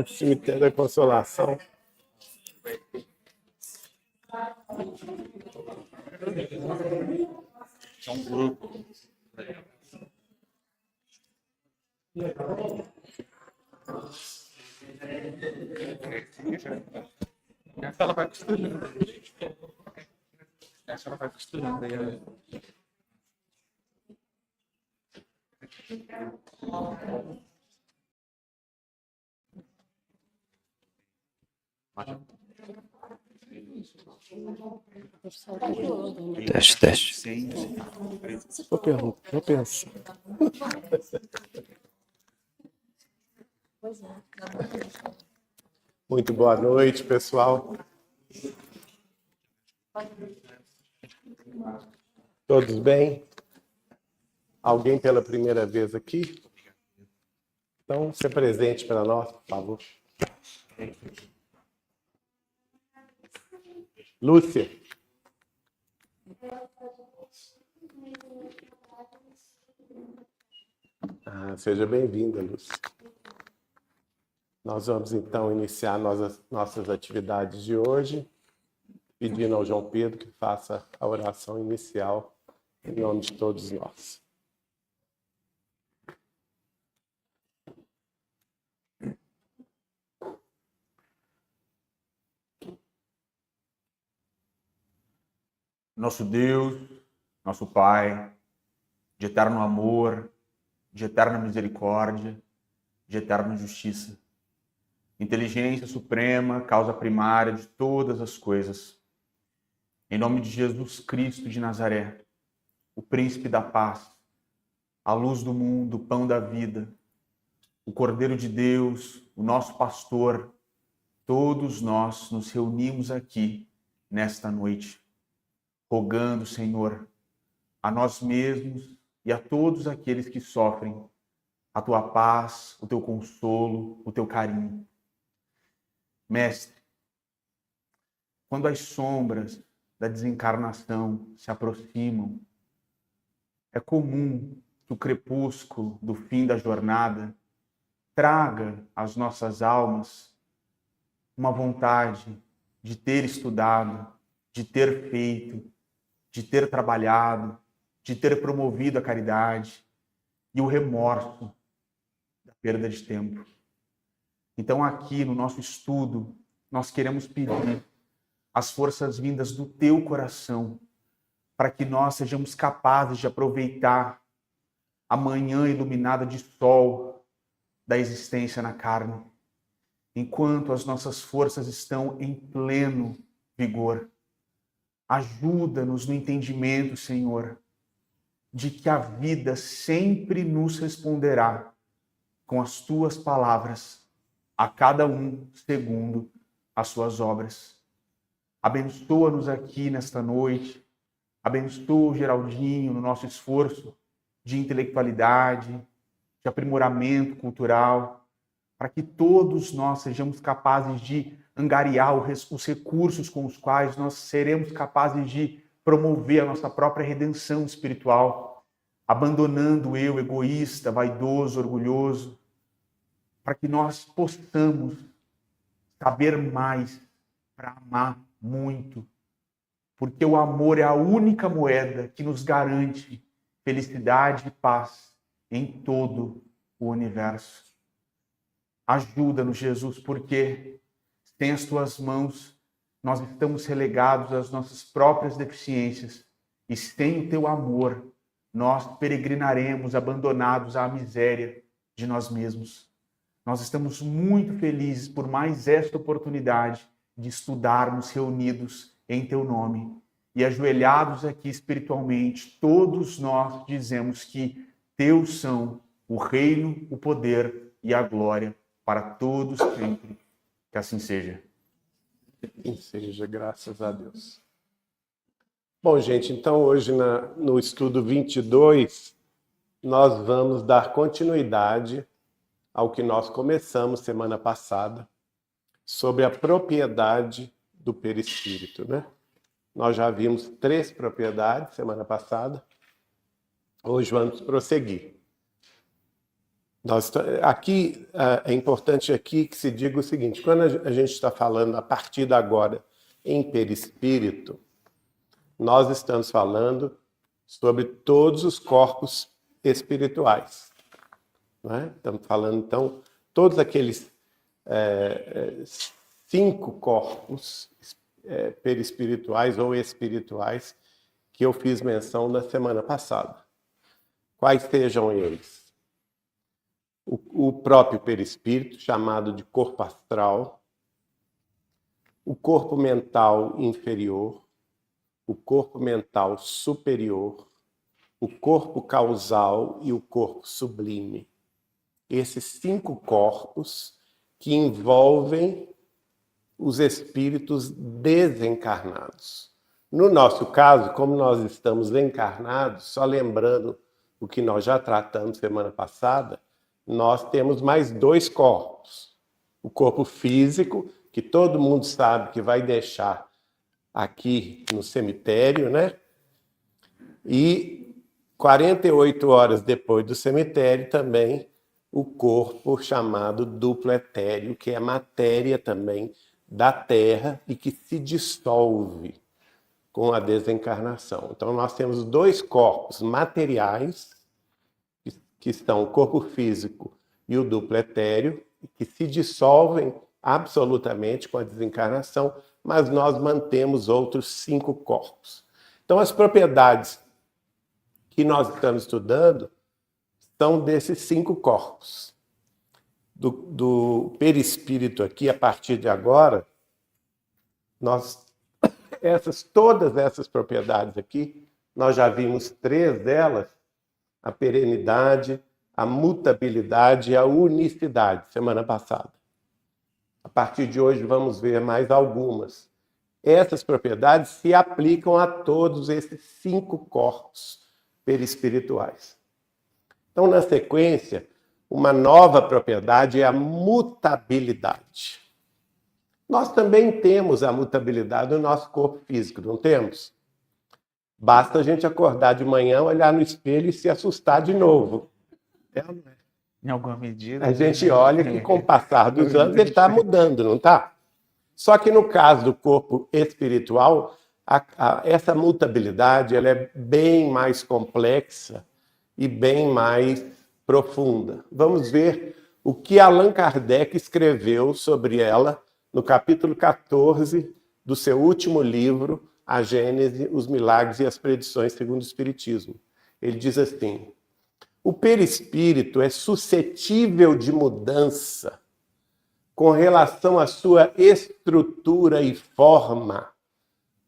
Cemitério da Consolação. É um grupo. Essa ela vai costurando. Essa ela vai costurando aí. Teste, teste. Vou pensar. Muito boa noite, pessoal. Todos bem? Alguém pela primeira vez aqui? Então, se presente para nós, por favor. Lúcia. Seja bem-vinda, Lúcia. Nós vamos, então, iniciar nossas atividades de hoje, pedindo ao João Pedro que faça a oração inicial em nome de todos nós. Nosso Deus, nosso Pai, de eterno amor, de eterna misericórdia, de eterna justiça, inteligência suprema, causa primária de todas as coisas. Em nome de Jesus Cristo de Nazaré, o príncipe da paz, a luz do mundo, o pão da vida, o Cordeiro de Deus, o nosso pastor, todos nós nos reunimos aqui nesta noite, rogando, Senhor, a nós mesmos e a todos aqueles que sofrem, a tua paz, o teu consolo, o teu carinho. Mestre, quando as sombras da desencarnação se aproximam, é comum que o crepúsculo do fim da jornada traga às nossas almas uma vontade de ter estudado, de ter feito, de ter trabalhado, de ter promovido a caridade e o remorso da perda de tempo. Então, aqui no nosso estudo, nós queremos pedir as forças vindas do teu coração para que nós sejamos capazes de aproveitar a manhã iluminada de sol da existência na carne, enquanto as nossas forças estão em pleno vigor. Ajuda-nos no entendimento, Senhor, de que a vida sempre nos responderá com as tuas palavras, a cada um segundo as suas obras. Abençoa-nos aqui nesta noite, abençoa o Geraldinho no nosso esforço de intelectualidade, de aprimoramento cultural, para que todos nós sejamos capazes de angariar os recursos com os quais nós seremos capazes de promover a nossa própria redenção espiritual, abandonando o eu egoísta, vaidoso, orgulhoso, para que nós possamos saber mais para amar muito, porque o amor é a única moeda que nos garante felicidade e paz em todo o universo. Ajuda-nos, Jesus, porque sem as tuas mãos nós estamos relegados às nossas próprias deficiências e sem o teu amor nós peregrinaremos abandonados à miséria de nós mesmos. Nós estamos muito felizes por mais esta oportunidade de estudarmos reunidos em teu nome. E ajoelhados aqui espiritualmente, todos nós dizemos que teus são o reino, o poder e a glória para todos sempre. Que assim seja. Que seja, graças a Deus. Bom, gente, então hoje no estudo 22, nós vamos dar continuidade ao que nós começamos semana passada, sobre a propriedade do perispírito, né? Nós já vimos 3 propriedades semana passada. Hoje vamos prosseguir. Aqui, é importante aqui que se diga o seguinte: quando a gente está falando a partir de agora em perispírito, nós estamos falando sobre todos os corpos espirituais. Não é? Estamos falando, então, todos aqueles 5 corpos perispirituais ou espirituais que eu fiz menção na semana passada. Quais sejam eles? O próprio perispírito, chamado de corpo astral, o corpo mental inferior, o corpo mental superior, o corpo causal e o corpo sublime. Esses 5 corpos que envolvem os espíritos desencarnados. No nosso caso, como nós estamos encarnados, só lembrando o que nós já tratamos semana passada, nós temos mais 2 corpos. O corpo físico, que todo mundo sabe que vai deixar aqui no cemitério, né? E 48 horas depois do cemitério também o corpo chamado duplo etéreo, que é matéria também da Terra e que se dissolve com a desencarnação. Então nós temos 2 corpos materiais, que estão o corpo físico e o duplo etéreo, que se dissolvem absolutamente com a desencarnação, mas nós mantemos outros 5 corpos. Então as propriedades que nós estamos estudando são desses 5 corpos. Do perispírito aqui, a partir de agora, todas essas propriedades aqui, nós já vimos 3 delas, a perenidade, a mutabilidade e a unicidade, semana passada. A partir de hoje vamos ver mais algumas. Essas propriedades se aplicam a todos esses 5 corpos perispirituais. Então, na sequência, uma nova propriedade é a mutabilidade. Nós também temos a mutabilidade no nosso corpo físico, não temos? Basta a gente acordar de manhã, olhar no espelho e se assustar de novo. Em alguma medida. A gente olha que com o passar dos anos ele está mudando, não está? Só que no caso do corpo espiritual, essa mutabilidade ela é bem mais complexa e bem mais profunda. Vamos ver o que Allan Kardec escreveu sobre ela no capítulo 14 do seu último livro, A Gênese, os Milagres e as Predições segundo o Espiritismo. Ele diz assim: o perispírito é suscetível de mudança com relação à sua estrutura e forma,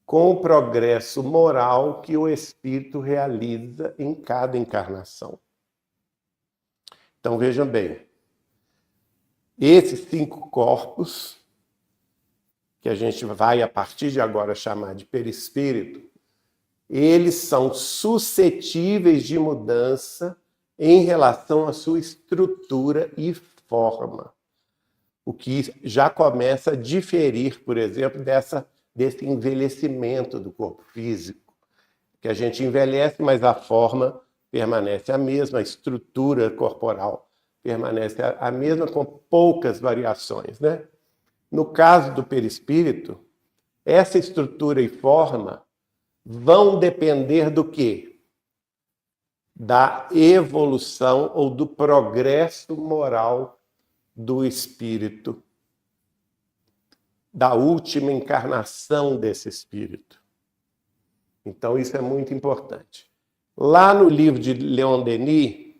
com o progresso moral que o espírito realiza em cada encarnação. Então vejam bem, esses 5 corpos, que a gente vai a partir de agora chamar de perispírito, eles são suscetíveis de mudança em relação à sua estrutura e forma. O que já começa a diferir, por exemplo, desse envelhecimento do corpo físico, que a gente envelhece, mas a forma permanece a mesma, a estrutura corporal permanece a mesma, com poucas variações, né? No caso do perispírito, essa estrutura e forma vão depender do quê? Da evolução ou do progresso moral do espírito, da última encarnação desse espírito. Então, isso é muito importante. Lá no livro de Leon Denis,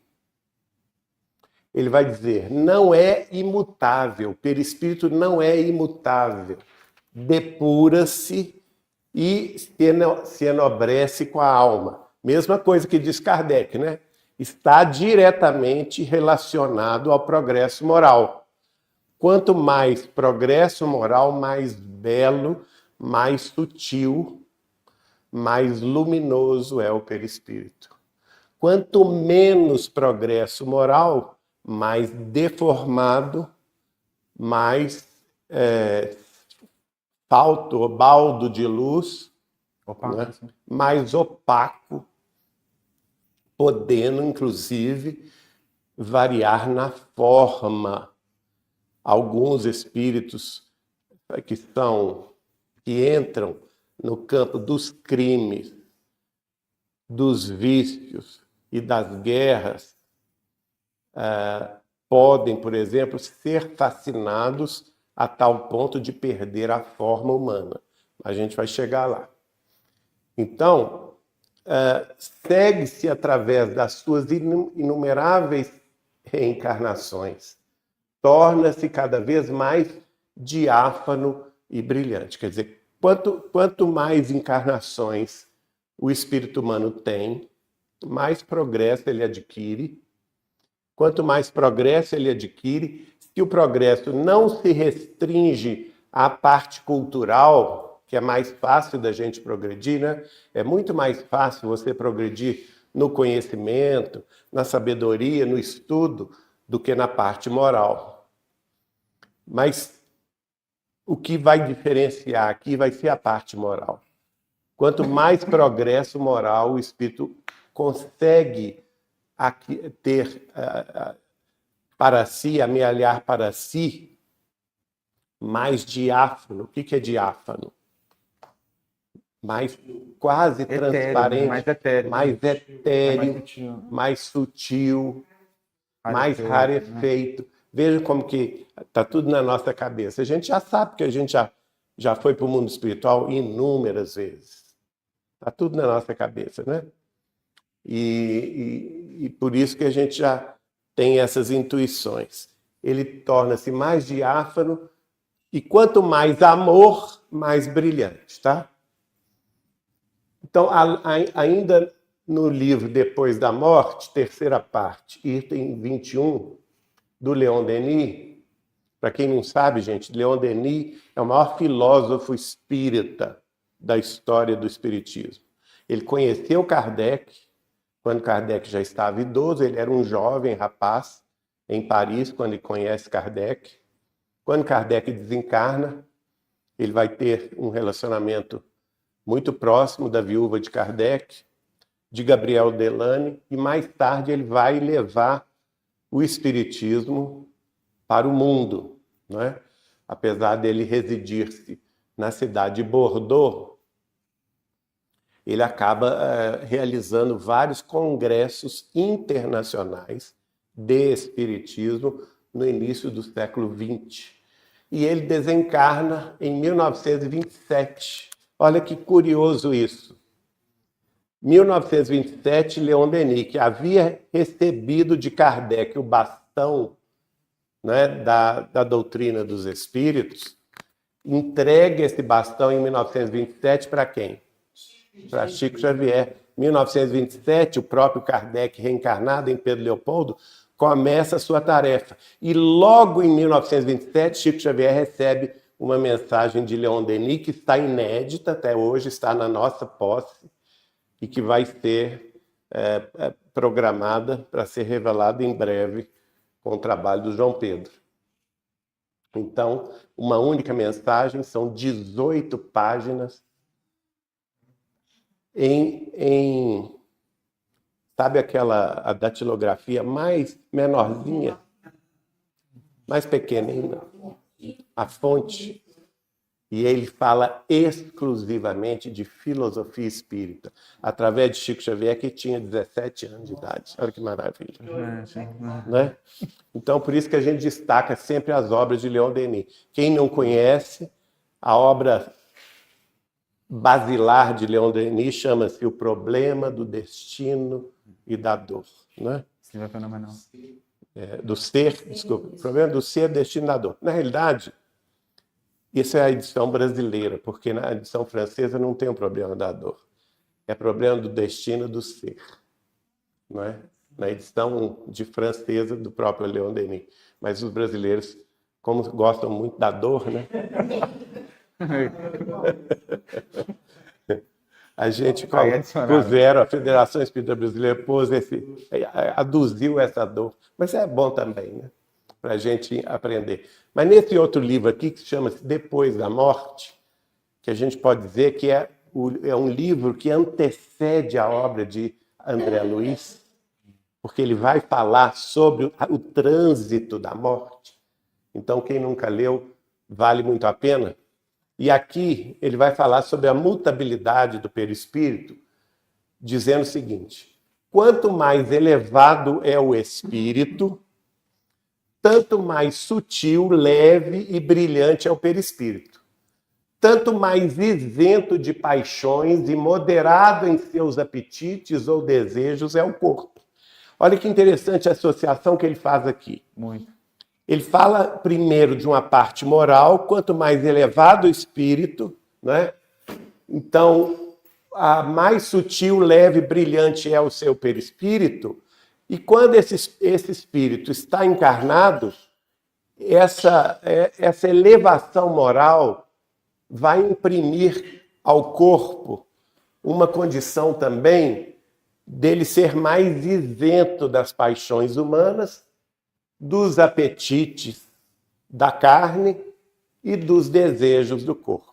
ele vai dizer: não é imutável, o perispírito não é imutável, depura-se e se enobrece com a alma. Mesma coisa que diz Kardec, né? Está diretamente relacionado ao progresso moral. Quanto mais progresso moral, mais belo, mais sutil, mais luminoso é o perispírito. Quanto menos progresso moral, mais deformado, mais falto ou baldo de luz Opaco, né? assim. Mais opaco, podendo, inclusive, variar na forma. Alguns espíritos que entram no campo dos crimes, dos vícios e das guerras, podem, por exemplo, ser fascinados a tal ponto de perder a forma humana. A gente vai chegar lá. Então, segue-se através das suas inumeráveis reencarnações, torna-se cada vez mais diáfano e brilhante. Quer dizer, quanto mais encarnações o espírito humano tem, mais progresso ele adquire. Quanto mais progresso ele adquire, se o progresso não se restringe à parte cultural, que é mais fácil da gente progredir, né? É muito mais fácil você progredir no conhecimento, na sabedoria, no estudo, do que na parte moral. Mas o que vai diferenciar aqui vai ser a parte moral. Quanto mais progresso moral o espírito consegue ter para si, amealhar para si, mais diáfano. O que é diáfano? Mais quase Etéreo, transparente, mais etéreo. mais etéreo, Mais sutil. mais sutil, mais Rarefeito, rarefeito. Veja como que está tudo na nossa cabeça. A gente já sabe que a gente já foi para o mundo espiritual inúmeras vezes. Está tudo na nossa cabeça, né? E por isso que a gente já tem essas intuições. Ele torna-se mais diáfano e quanto mais amor, mais brilhante, tá? Então, ainda no livro Depois da Morte, terceira parte, item 21, do Leon Denis, para quem não sabe, gente, Leon Denis é o maior filósofo espírita da história do espiritismo. Ele conheceu Kardec, quando Kardec já estava idoso, ele era um jovem rapaz em Paris, quando ele conhece Kardec. Quando Kardec desencarna, ele vai ter um relacionamento muito próximo da viúva de Kardec, de Gabriel Delane, e mais tarde ele vai levar o espiritismo para o mundo, não é? Apesar dele residir-se na cidade de Bordeaux, ele acaba realizando vários congressos internacionais de espiritismo no início do século XX. E ele desencarna em 1927. Olha que curioso isso. 1927, Leon Denis, que havia recebido de Kardec o bastão, né, da doutrina dos espíritos, entrega esse bastão em 1927 para quem? Para Chico Xavier. Em 1927, o próprio Kardec, reencarnado em Pedro Leopoldo, começa a sua tarefa. E logo em 1927, Chico Xavier recebe uma mensagem de Leon Denis, que está inédita, até hoje está na nossa posse, e que vai ser programada para ser revelada em breve com o trabalho do João Pedro. Então, uma única mensagem, são 18 páginas sabe a datilografia mais menorzinha, mais pequenina, a fonte. E ele fala exclusivamente de filosofia espírita, através de Chico Xavier, que tinha 17 anos de idade. Olha que maravilha. Né? Então, por isso que a gente destaca sempre as obras de Leon Denis. Quem não conhece, a obra basilar de Leon Denis chama-se O Problema do Destino e da Dor. Né? Sim, é fenomenal. O problema do ser, destino e da dor. Na realidade, isso é a edição brasileira, porque na edição francesa não tem o problema da dor. É problema do destino do ser. Não é? Na edição de francesa do próprio Leon Denis. Mas os brasileiros, como gostam muito da dor, né? A gente puseram, a Federação Espírita Brasileira aduziu essa dor. Mas é bom também, né? Para a gente aprender. Mas nesse outro livro aqui, que chama-se Depois da Morte, que a gente pode dizer que é é um livro que antecede a obra de André Luiz, porque ele vai falar sobre o trânsito da morte. Então, quem nunca leu, vale muito a pena. E aqui ele vai falar sobre a mutabilidade do perispírito, dizendo o seguinte: quanto mais elevado é o espírito, tanto mais sutil, leve e brilhante é o perispírito. Tanto mais isento de paixões e moderado em seus apetites ou desejos é o corpo. Olha que interessante a associação que ele faz aqui. Muito. Ele fala primeiro de uma parte moral, quanto mais elevado o espírito, né? Então, a mais sutil, leve e brilhante é o seu perispírito, e quando esse espírito está encarnado, essa elevação moral vai imprimir ao corpo uma condição também dele ser mais isento das paixões humanas, dos apetites da carne e dos desejos do corpo.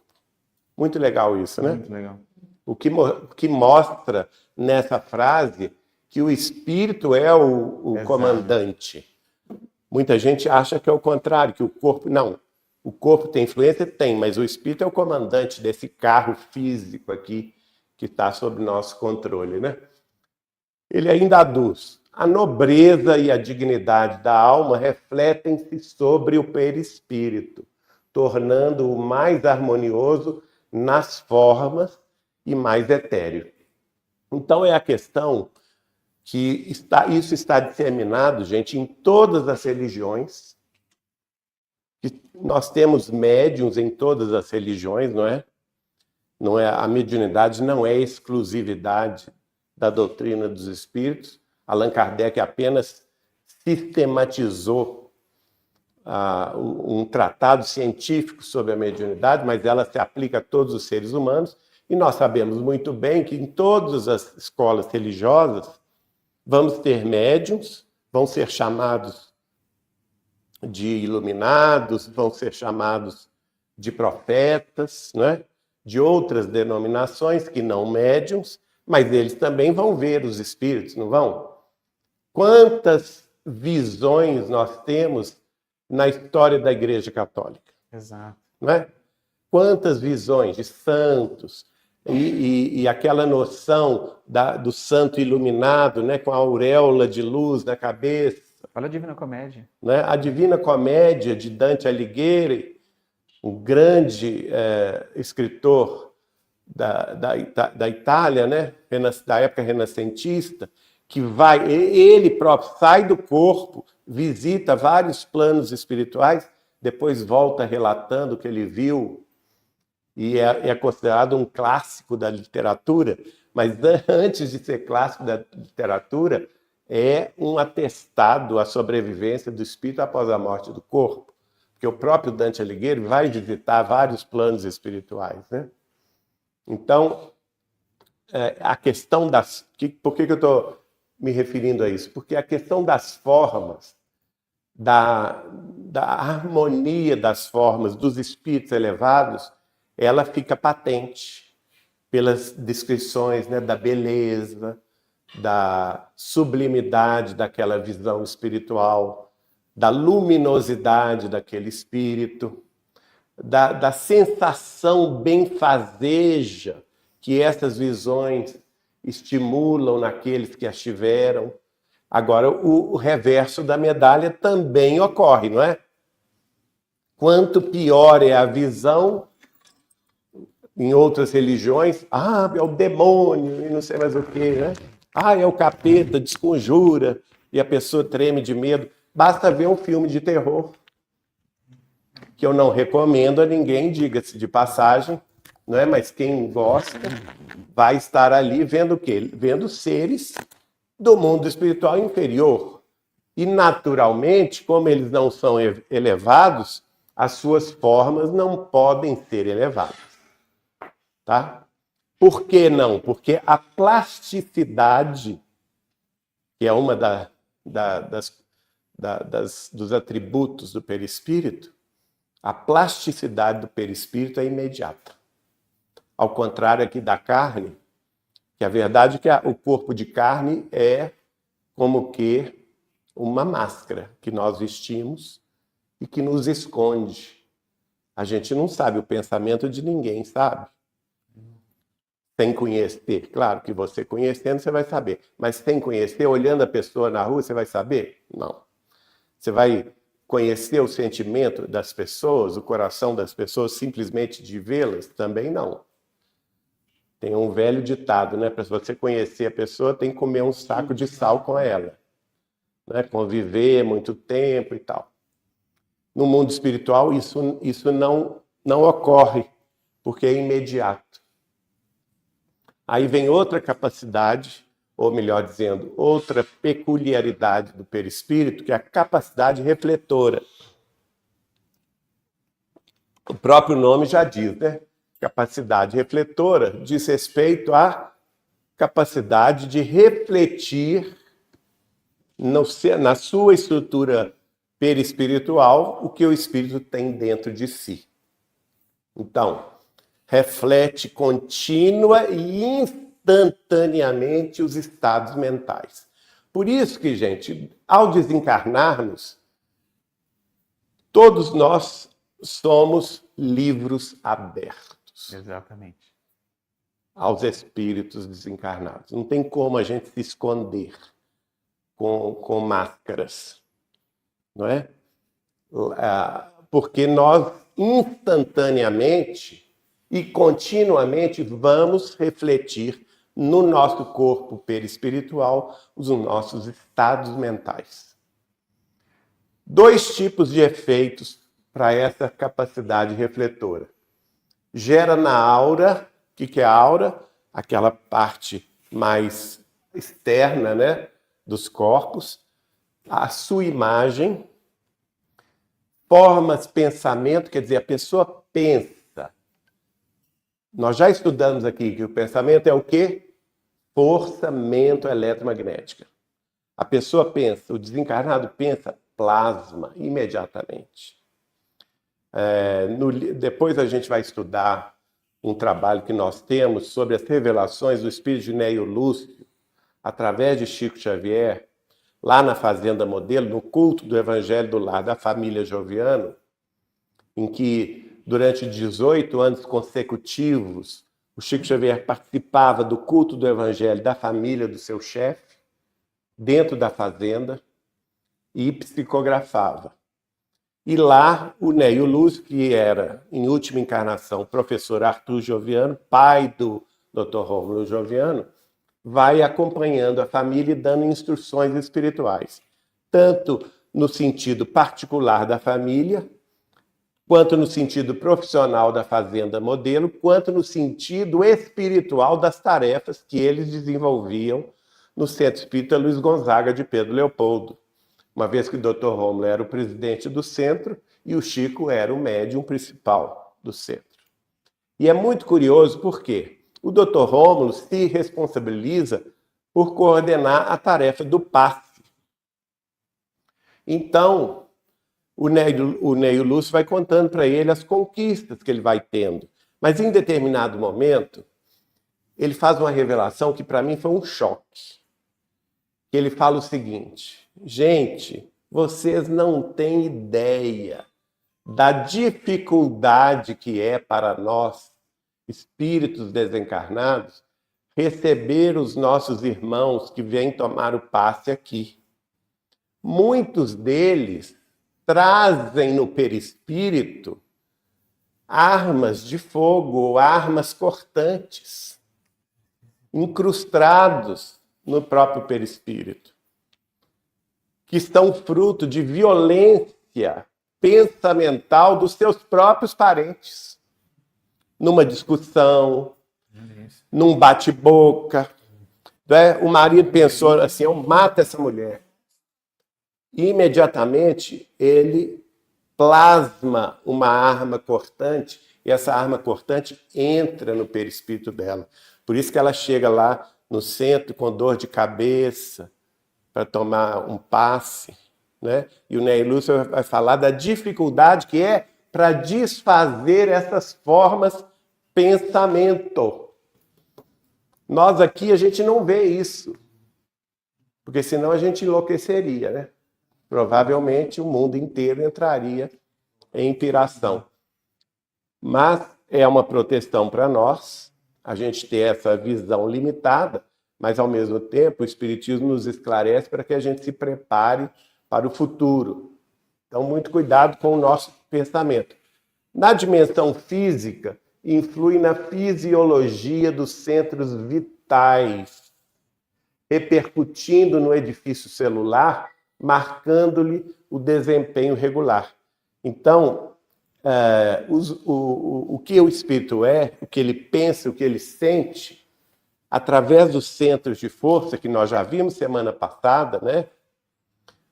Muito legal isso, né? Muito legal. O que mostra nessa frase que o espírito é o comandante. Muita gente acha que é o contrário, que o corpo... Não, o corpo tem influência? Tem, mas o espírito é o comandante desse carro físico aqui que está sob nosso controle, né? Ele ainda aduz: a nobreza e a dignidade da alma refletem-se sobre o perispírito, tornando-o mais harmonioso nas formas e mais etéreo. Então é a questão que isso está disseminado, gente, em todas as religiões. Nós temos médiuns em todas as religiões, não é? A mediunidade não é exclusividade da doutrina dos espíritos. Allan Kardec apenas sistematizou um tratado científico sobre a mediunidade, mas ela se aplica a todos os seres humanos, e nós sabemos muito bem que em todas as escolas religiosas vamos ter médiuns, vão ser chamados de iluminados, vão ser chamados de profetas, né? De outras denominações que não médiuns, mas eles também vão ver os espíritos, não vão? Quantas visões nós temos na história da Igreja Católica? Exato. Não é? Quantas visões de santos e aquela noção do santo iluminado, né, com a auréola de luz na cabeça. Olha a Divina Comédia. Né? A Divina Comédia de Dante Alighieri, um grande escritor da Itália, né? Da época renascentista, que ele próprio sai do corpo, visita vários planos espirituais, depois volta relatando o que ele viu, e é considerado um clássico da literatura, mas antes de ser clássico da literatura, é um atestado à sobrevivência do espírito após a morte do corpo, porque o próprio Dante Alighieri vai visitar vários planos espirituais, né? Então, a questão das... Por que eu estou me referindo a isso? Porque a questão das formas, da harmonia das formas dos espíritos elevados, ela fica patente pelas descrições, né, da beleza, da sublimidade daquela visão espiritual, da luminosidade daquele espírito, da sensação benfazeja que essas visões estimulam naqueles que as tiveram. Agora, o reverso da medalha também ocorre, não é? Quanto pior é a visão, em outras religiões, é o demônio e não sei mais o quê, né? É o capeta, desconjura, e a pessoa treme de medo. Basta ver um filme de terror, que eu não recomendo a ninguém, diga-se de passagem, não é? Mas quem gosta vai estar ali vendo o quê? Vendo seres do mundo espiritual inferior. E, naturalmente, como eles não são elevados, as suas formas não podem ser elevadas. Tá? Por que não? Porque a plasticidade, que é uma dos atributos do perispírito, a plasticidade do perispírito é imediata. Ao contrário aqui da carne, que a verdade é que o corpo de carne é como que uma máscara que nós vestimos e que nos esconde. A gente não sabe o pensamento de ninguém, sabe? Sem conhecer. Claro que você conhecendo, você vai saber. Mas sem conhecer, olhando a pessoa na rua, você vai saber? Não. Você vai conhecer o sentimento das pessoas, o coração das pessoas, simplesmente de vê-las? Também não. Tem um velho ditado, né? Para você conhecer a pessoa, tem que comer um saco de sal com ela. Né? Conviver muito tempo e tal. No mundo espiritual, isso não ocorre, porque é imediato. Aí vem outra capacidade, ou melhor dizendo, outra peculiaridade do perispírito, que é a capacidade refletora. O próprio nome já diz, né? Capacidade refletora diz respeito à capacidade de refletir na sua estrutura perispiritual o que o espírito tem dentro de si. Então, reflete contínua e instantaneamente os estados mentais. Por isso que, gente, ao desencarnarmos, todos nós somos livros abertos. Exatamente. Aos espíritos desencarnados. Não tem como a gente se esconder com máscaras, não é? Porque nós instantaneamente e continuamente vamos refletir no nosso corpo perispiritual os nossos estados mentais. 2 tipos de efeitos para essa capacidade refletora. Gera na aura, o que é a aura? Aquela parte mais externa, né, dos corpos, a sua imagem, formas, pensamento, quer dizer, a pessoa pensa. Nós já estudamos aqui que o pensamento é o quê? Força-mento eletromagnética. A pessoa pensa, o desencarnado pensa, plasma imediatamente. Depois a gente vai estudar um trabalho que nós temos sobre as revelações do espírito de Neio Lúcio, através de Chico Xavier, lá na Fazenda Modelo, no culto do Evangelho do Lar da família Joviano, em que durante 18 anos consecutivos o Chico Xavier participava do culto do Evangelho da família do seu chefe, dentro da fazenda, e psicografava. E lá o Neio Lúcio, que era, em última encarnação, o professor Arthur Joviano, pai do Dr. Rômulo Joviano, vai acompanhando a família e dando instruções espirituais, tanto no sentido particular da família, quanto no sentido profissional da Fazenda Modelo, quanto no sentido espiritual das tarefas que eles desenvolviam no Centro Espírita Luiz Gonzaga de Pedro Leopoldo, uma vez que o Dr. Rômulo era o presidente do centro e o Chico era o médium principal do centro. E é muito curioso porque o Dr. Rômulo se responsabiliza por coordenar a tarefa do passe. Então, o Neio Lúcio vai contando para ele as conquistas que ele vai tendo. Mas em determinado momento, ele faz uma revelação que para mim foi um choque. Ele fala o seguinte: gente, vocês não têm ideia da dificuldade que é para nós, espíritos desencarnados, receber os nossos irmãos que vêm tomar o passe aqui. Muitos deles trazem no perispírito armas de fogo ou armas cortantes, incrustados no próprio perispírito, que estão fruto de violência pensamental dos seus próprios parentes, numa discussão, num bate-boca. Né? O marido pensou assim: eu mato essa mulher. E, imediatamente, ele plasma uma arma cortante, e essa arma cortante entra no perispírito dela. Por isso que ela chega lá no centro com dor de cabeça, para tomar um passe, né? E o Neio Lúcio vai falar da dificuldade que é para desfazer essas formas pensamento. Nós aqui, a gente não vê isso, porque senão a gente enlouqueceria, né? Provavelmente o mundo inteiro entraria em piração. Mas é uma proteção para nós, a gente ter essa visão limitada, mas ao mesmo tempo o Espiritismo nos esclarece para que a gente se prepare para o futuro. Então, muito cuidado com o nosso pensamento. Na dimensão física, influi na fisiologia dos centros vitais, repercutindo no edifício celular, marcando-lhe o desempenho regular. Então, o que o espírito é, o que ele pensa, o que ele sente, através dos centros de força, que nós já vimos semana passada, né?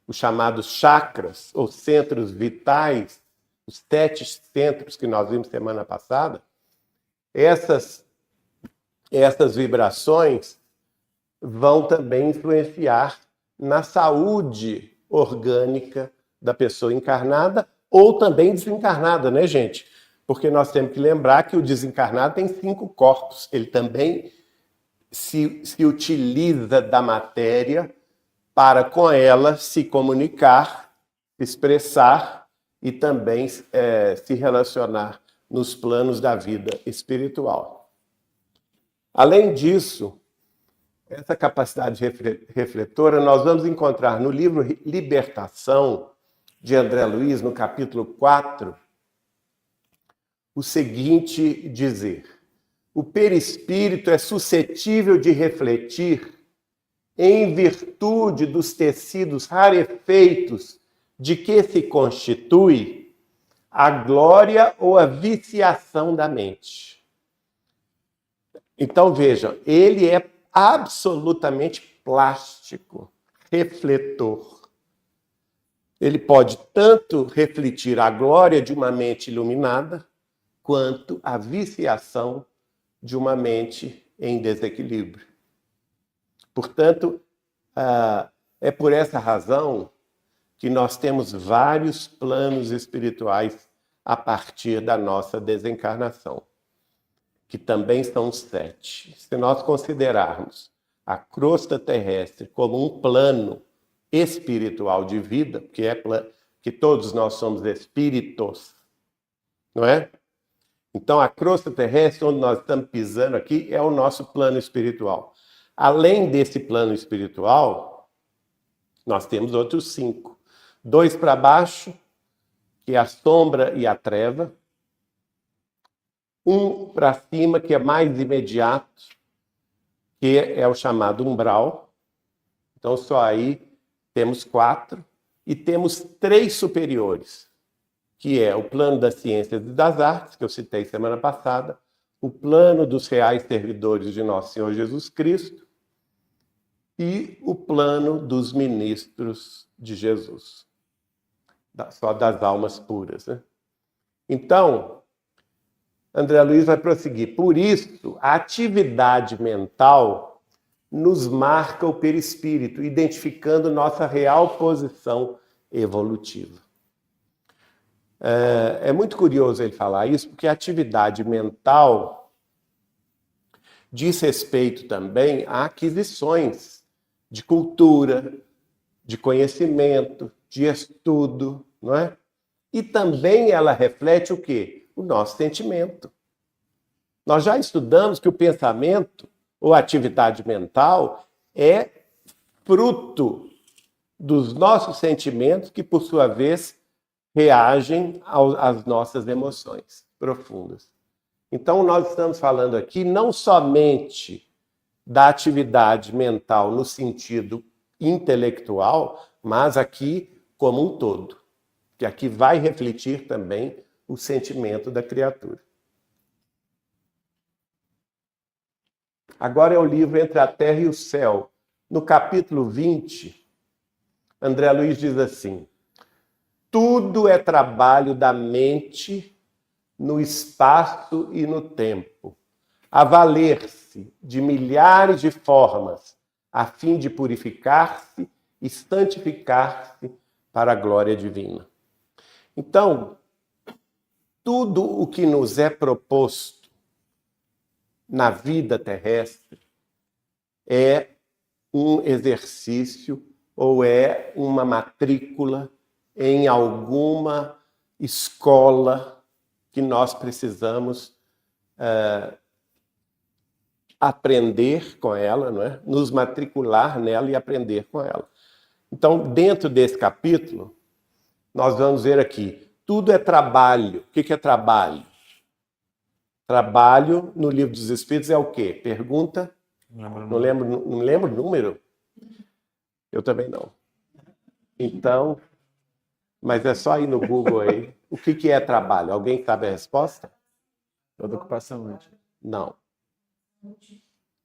Os chamados chakras, ou centros vitais, os 7 centros que nós vimos semana passada, essas vibrações vão também influenciar na saúde orgânica da pessoa encarnada ou também desencarnada, né, gente? Porque nós temos que lembrar que o desencarnado tem 5 corpos. Ele também se utiliza da matéria para com ela se comunicar, se expressar e também se relacionar nos planos da vida espiritual. Além disso, essa capacidade refletora nós vamos encontrar no livro Libertação, de André Luiz, no capítulo 4, o seguinte dizer: o perispírito é suscetível de refletir em virtude dos tecidos rarefeitos de que se constitui a glória ou a viciação da mente. Então, vejam, ele é absolutamente plástico, refletor. Ele pode tanto refletir a glória de uma mente iluminada, quanto a viciação de uma mente em desequilíbrio. Portanto, é por essa razão que nós temos vários planos espirituais a partir da nossa desencarnação, que também são 7. Se nós considerarmos a crosta terrestre como um plano espiritual de vida, que todos nós somos espíritos, não é? Então, a crosta terrestre, onde nós estamos pisando aqui, é o nosso plano espiritual. Além desse plano espiritual, nós temos outros 5. 2 para baixo, que é a sombra e a treva. 1 para cima, que é mais imediato, que é o chamado umbral. Então, só aí temos 4. E temos 3 superiores, que é o plano das ciências e das artes, que eu citei semana passada, o plano dos reais servidores de Nosso Senhor Jesus Cristo e o plano dos ministros de Jesus, só das almas puras, né? Então, André Luiz vai prosseguir. Por isso, a atividade mental nos marca o perispírito, identificando nossa real posição evolutiva. É muito curioso ele falar isso, porque a atividade mental diz respeito também a aquisições de cultura, de conhecimento, de estudo, não é? E também ela reflete o quê? O nosso sentimento. Nós já estudamos que o pensamento ou atividade mental é fruto dos nossos sentimentos que, por sua vez, reagem às nossas emoções profundas. Então, nós estamos falando aqui não somente da atividade mental no sentido intelectual, mas aqui como um todo, que aqui vai refletir também o sentimento da criatura. Agora é o livro Entre a Terra e o Céu. No capítulo 20, André Luiz diz assim: tudo é trabalho da mente no espaço e no tempo, a valer-se de milhares de formas, a fim de purificar-se e santificar-se para a glória divina. Então, tudo o que nos é proposto na vida terrestre é um exercício ou é uma matrícula em alguma escola que nós precisamos aprender com ela, não é? Nos matricular nela e aprender com ela. Então, dentro desse capítulo, nós vamos ver aqui, tudo é trabalho. O que é trabalho? Trabalho no Livro dos Espíritos é o quê? Pergunta? Não lembro o número? Eu também não. Então, mas é só ir no Google aí. O que é trabalho? Alguém sabe a resposta? Toda ocupação útil. Não.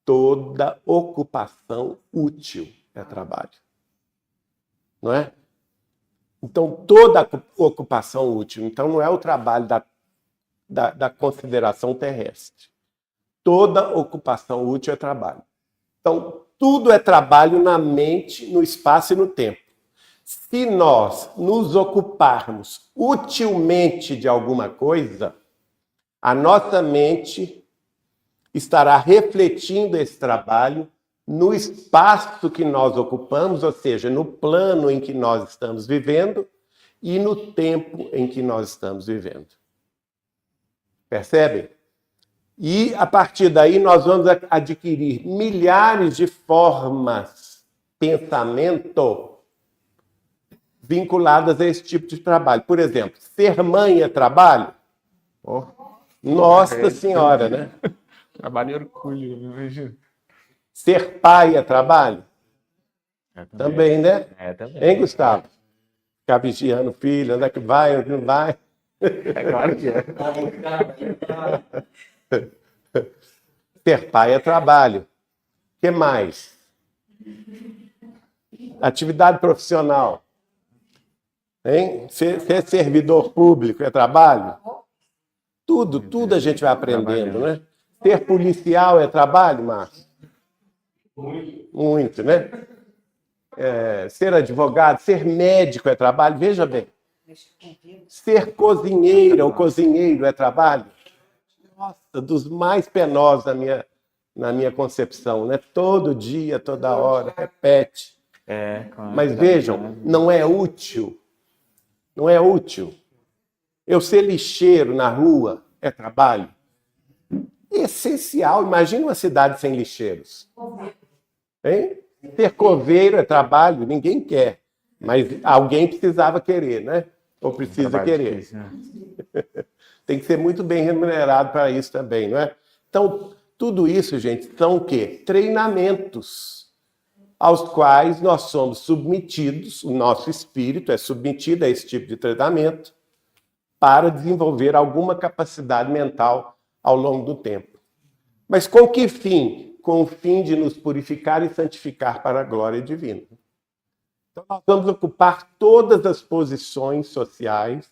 Toda ocupação útil é trabalho. Não é? Então, toda ocupação útil. Então, não é o trabalho da consideração terrestre. Toda ocupação útil é trabalho. Então, tudo é trabalho na mente, no espaço e no tempo. Se nós nos ocuparmos utilmente de alguma coisa, a nossa mente estará refletindo esse trabalho no espaço que nós ocupamos, ou seja, no plano em que nós estamos vivendo e no tempo em que nós estamos vivendo. Percebem? E, a partir daí, nós vamos adquirir milhares de formas, pensamento, vinculadas a esse tipo de trabalho. Por exemplo, ser mãe é trabalho? Oh, Nossa Senhora, né? Trabalho e orgulho, imagina. Ser pai é trabalho? Também, né? Também. Hein, Gustavo? Ficar vigiando o filho, onde é que vai, onde não vai. É claro que é. Ser pai é trabalho. O que mais? Atividade profissional. Hein? Ser servidor público é trabalho? Tudo a gente vai aprendendo, né? Ser policial é trabalho, Márcio? Muito, né? Ser advogado, ser médico é trabalho? Veja bem. Ser cozinheira ou cozinheiro é trabalho? Nossa, dos mais penosos na minha concepção, né? Todo dia, toda hora, repete. Claro. Mas vejam, não é útil. Não é útil. Eu ser lixeiro na rua é trabalho? Essencial. Imagina uma cidade sem lixeiros. Hein? Ser coveiro é trabalho? Ninguém quer. Mas alguém precisava querer, né? Ou precisa querer. Difícil, né? Tem que ser muito bem remunerado para isso também, não é? Então, tudo isso, gente, são o quê? Treinamentos aos quais nós somos submetidos, o nosso espírito é submetido a esse tipo de treinamento para desenvolver alguma capacidade mental ao longo do tempo. Mas com que fim? Com o fim de nos purificar e santificar para a glória divina. Então, nós vamos ocupar todas as posições sociais,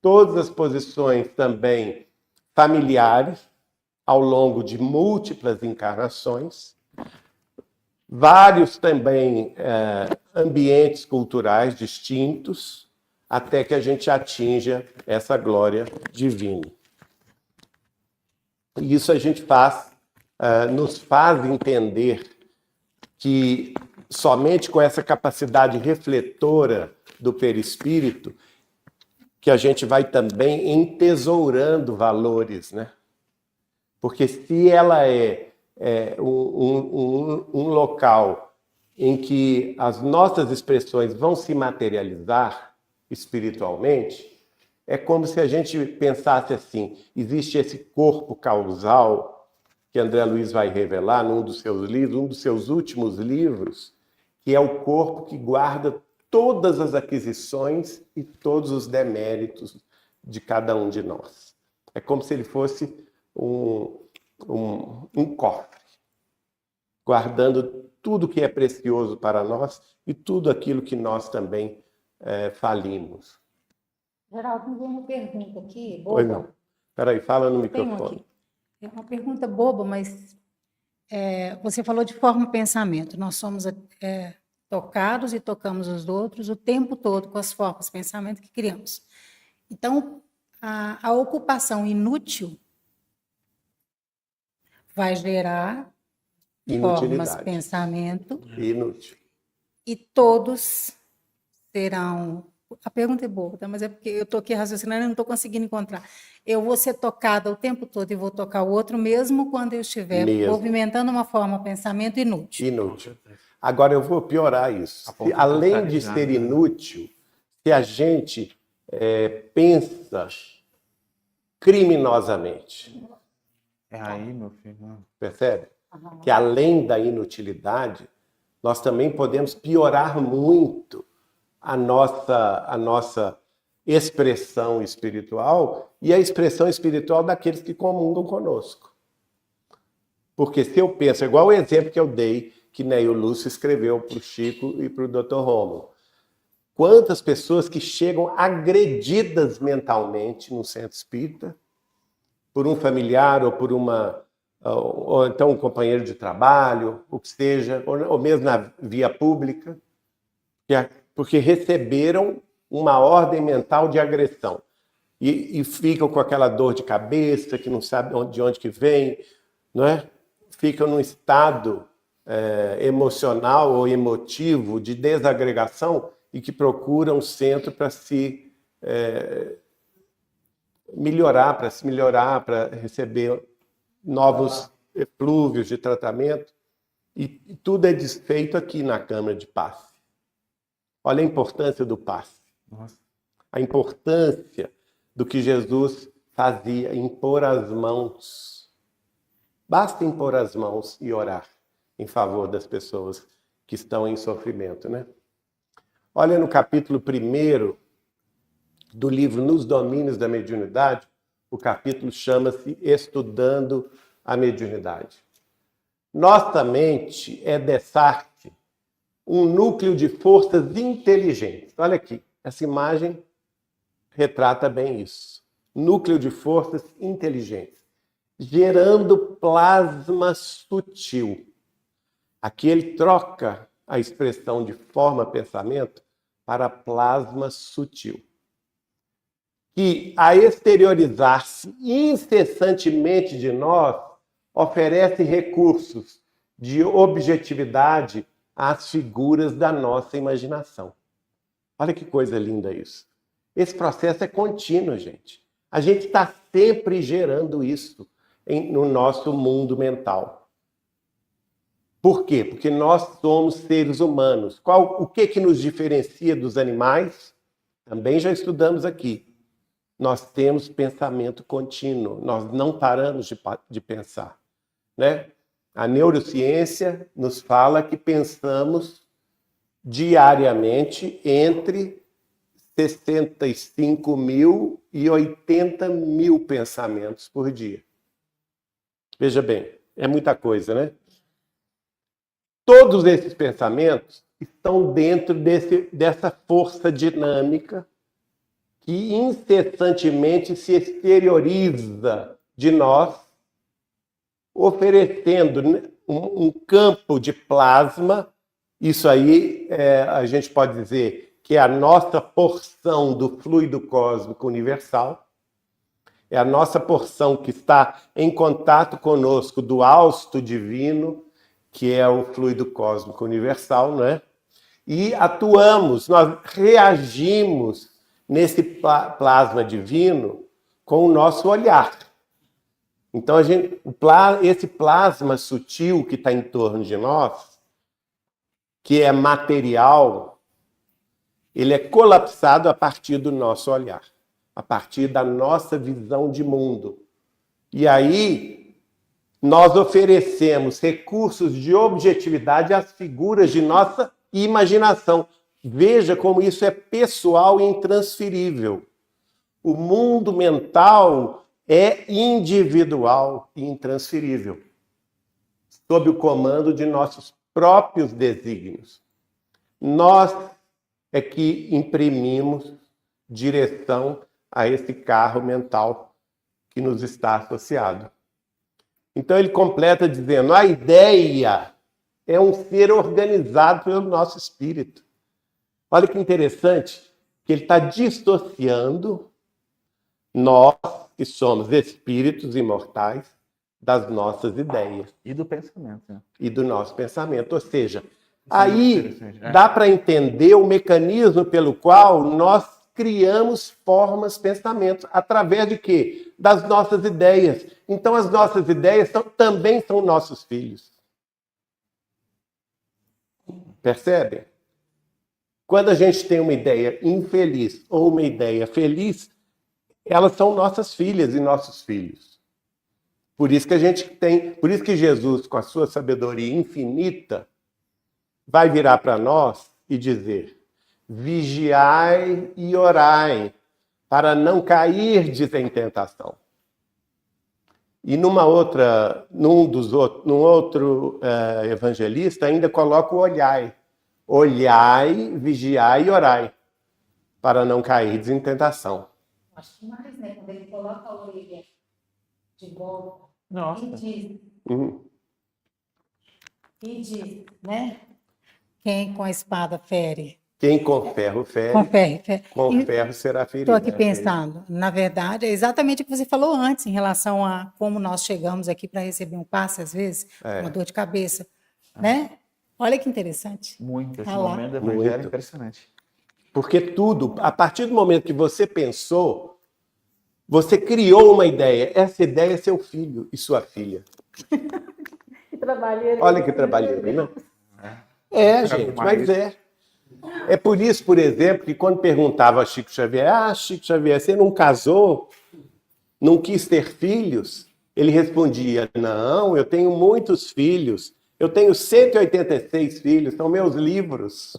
todas as posições também familiares, ao longo de múltiplas encarnações, vários também ambientes culturais distintos, até que a gente atinja essa glória divina. E isso a gente nos faz entender que somente com essa capacidade refletora do perispírito que a gente vai também entesourando valores, né? Porque se ela é um local em que as nossas expressões vão se materializar espiritualmente, é como se a gente pensasse assim, existe esse corpo causal que André Luiz vai revelar num dos seus livros, um dos seus últimos livros, que é o corpo que guarda todas as aquisições e todos os deméritos de cada um de nós. É como se ele fosse um cofre, guardando tudo que é precioso para nós e tudo aquilo que nós também falimos. Geraldo, me veio uma pergunta aqui, boba. Pois não. Peraí, fala no Tenho microfone. aqui. É uma pergunta boba, mas você falou de forma pensamento. Nós somos tocados e tocamos os outros o tempo todo com as formas de pensamento que criamos. Então, a ocupação inútil vai gerar formas, Inutilidade. pensamento, Inútil. e todos serão... A pergunta é boa, tá? Mas é porque eu estou aqui raciocinando e não estou conseguindo encontrar. Eu vou ser tocada o tempo todo e vou tocar o outro, mesmo quando eu estiver Mesmo. movimentando uma forma, pensamento inútil. Inútil. Agora eu vou piorar isso. A ponto de Além de cristalizar, ser né? inútil, se a gente pensa criminosamente, É aí, meu filho. percebe? Que além da inutilidade, nós também podemos piorar muito a nossa expressão espiritual e a expressão espiritual daqueles que comungam conosco. Porque se eu penso, é igual o exemplo que eu dei, que Neio Lúcio escreveu para o Chico e para o Dr. Rômulo. Quantas pessoas que chegam agredidas mentalmente no centro espírita, por um familiar ou por ou então um companheiro de trabalho, o que seja, ou mesmo na via pública, porque receberam uma ordem mental de agressão. E ficam com aquela dor de cabeça, que não sabe de onde que vem, não é? Ficam num estado emocional ou emotivo de desagregação e que procuram um centro para se melhorar, para receber novos eflúvios de tratamento. E tudo é desfeito aqui na Câmara de Passe. Olha a importância do passe. Nossa. A importância do que Jesus fazia, impor as mãos. Basta impor as mãos e orar em favor das pessoas que estão em sofrimento, né? Olha no capítulo 1 do livro Nos Domínios da Mediunidade, o capítulo chama-se Estudando a Mediunidade. Nossa mente é dessarte um núcleo de forças inteligentes. Olha aqui, essa imagem retrata bem isso. Núcleo de forças inteligentes, gerando plasma sutil. Aqui ele troca a expressão de forma-pensamento para plasma sutil, que, a exteriorizar-se incessantemente de nós, oferece recursos de objetividade às figuras da nossa imaginação. Olha que coisa linda isso. Esse processo é contínuo, gente. A gente está sempre gerando isso no nosso mundo mental. Por quê? Porque nós somos seres humanos. O que nos diferencia dos animais? Também já estudamos aqui. Nós temos pensamento contínuo. Nós não paramos de pensar, né? A neurociência nos fala que pensamos diariamente entre 65 mil e 80 mil pensamentos por dia. Veja bem, é muita coisa, né? Todos esses pensamentos estão dentro dessa força dinâmica que incessantemente se exterioriza de nós, oferecendo um campo de plasma. Isso aí a gente pode dizer que é a nossa porção do fluido cósmico universal, é a nossa porção que está em contato conosco do hausto divino, que é o fluido cósmico universal, não é? E atuamos, nós reagimos nesse plasma divino com o nosso olhar. Então, esse plasma sutil que está em torno de nós, que é material, ele é colapsado a partir do nosso olhar, a partir da nossa visão de mundo. E aí, nós oferecemos recursos de objetividade às figuras de nossa imaginação. Veja como isso é pessoal e intransferível. O mundo mental é individual e intransferível, sob o comando de nossos próprios desígnios. Nós é que imprimimos direção a esse carro mental que nos está associado. Então ele completa dizendo: a ideia é um ser organizado pelo nosso espírito. Olha que interessante, que ele está dissociando nós, que somos espíritos imortais, das nossas ideias E do pensamento, né? e do nosso pensamento. Ou seja, Isso é aí interessante, é. dá para entender o mecanismo pelo qual nós criamos formas, pensamentos, através de quê? Das nossas ideias. Então, as nossas ideias também são nossos filhos. Percebem? Quando a gente tem uma ideia infeliz ou uma ideia feliz, elas são nossas filhas e nossos filhos. Por isso que Jesus, com a sua sabedoria infinita, vai virar para nós e dizer: vigiai e orai, para não cairdes em tentação. E num outro evangelista ainda coloca o olhai. Olhai, vigiai e orai, para não cairdes em tentação. Acho que mais, né? Quando ele coloca a orelha de volta Nossa. e diz, né? Quem com a espada fere. Quem com ferro fere, Com ferro. com ferro será ferido. Estou aqui pensando, na verdade, é exatamente o que você falou antes, em relação a como nós chegamos aqui para receber um passe, às vezes, uma dor de cabeça, né? Olha que interessante. Muito. Esse Tá lá. momento do evangelho é Muito. impressionante. Porque tudo, a partir do momento que você pensou, você criou uma ideia. Essa ideia é seu filho e sua filha. Que trabalheiro. Olha que trabalheiro, não? Gente, mas é. É por isso, por exemplo, que quando perguntava a Chico Xavier, Chico Xavier, você não casou? Não quis ter filhos? Ele respondia, não, eu tenho muitos filhos. Eu tenho 186 filhos, são meus livros.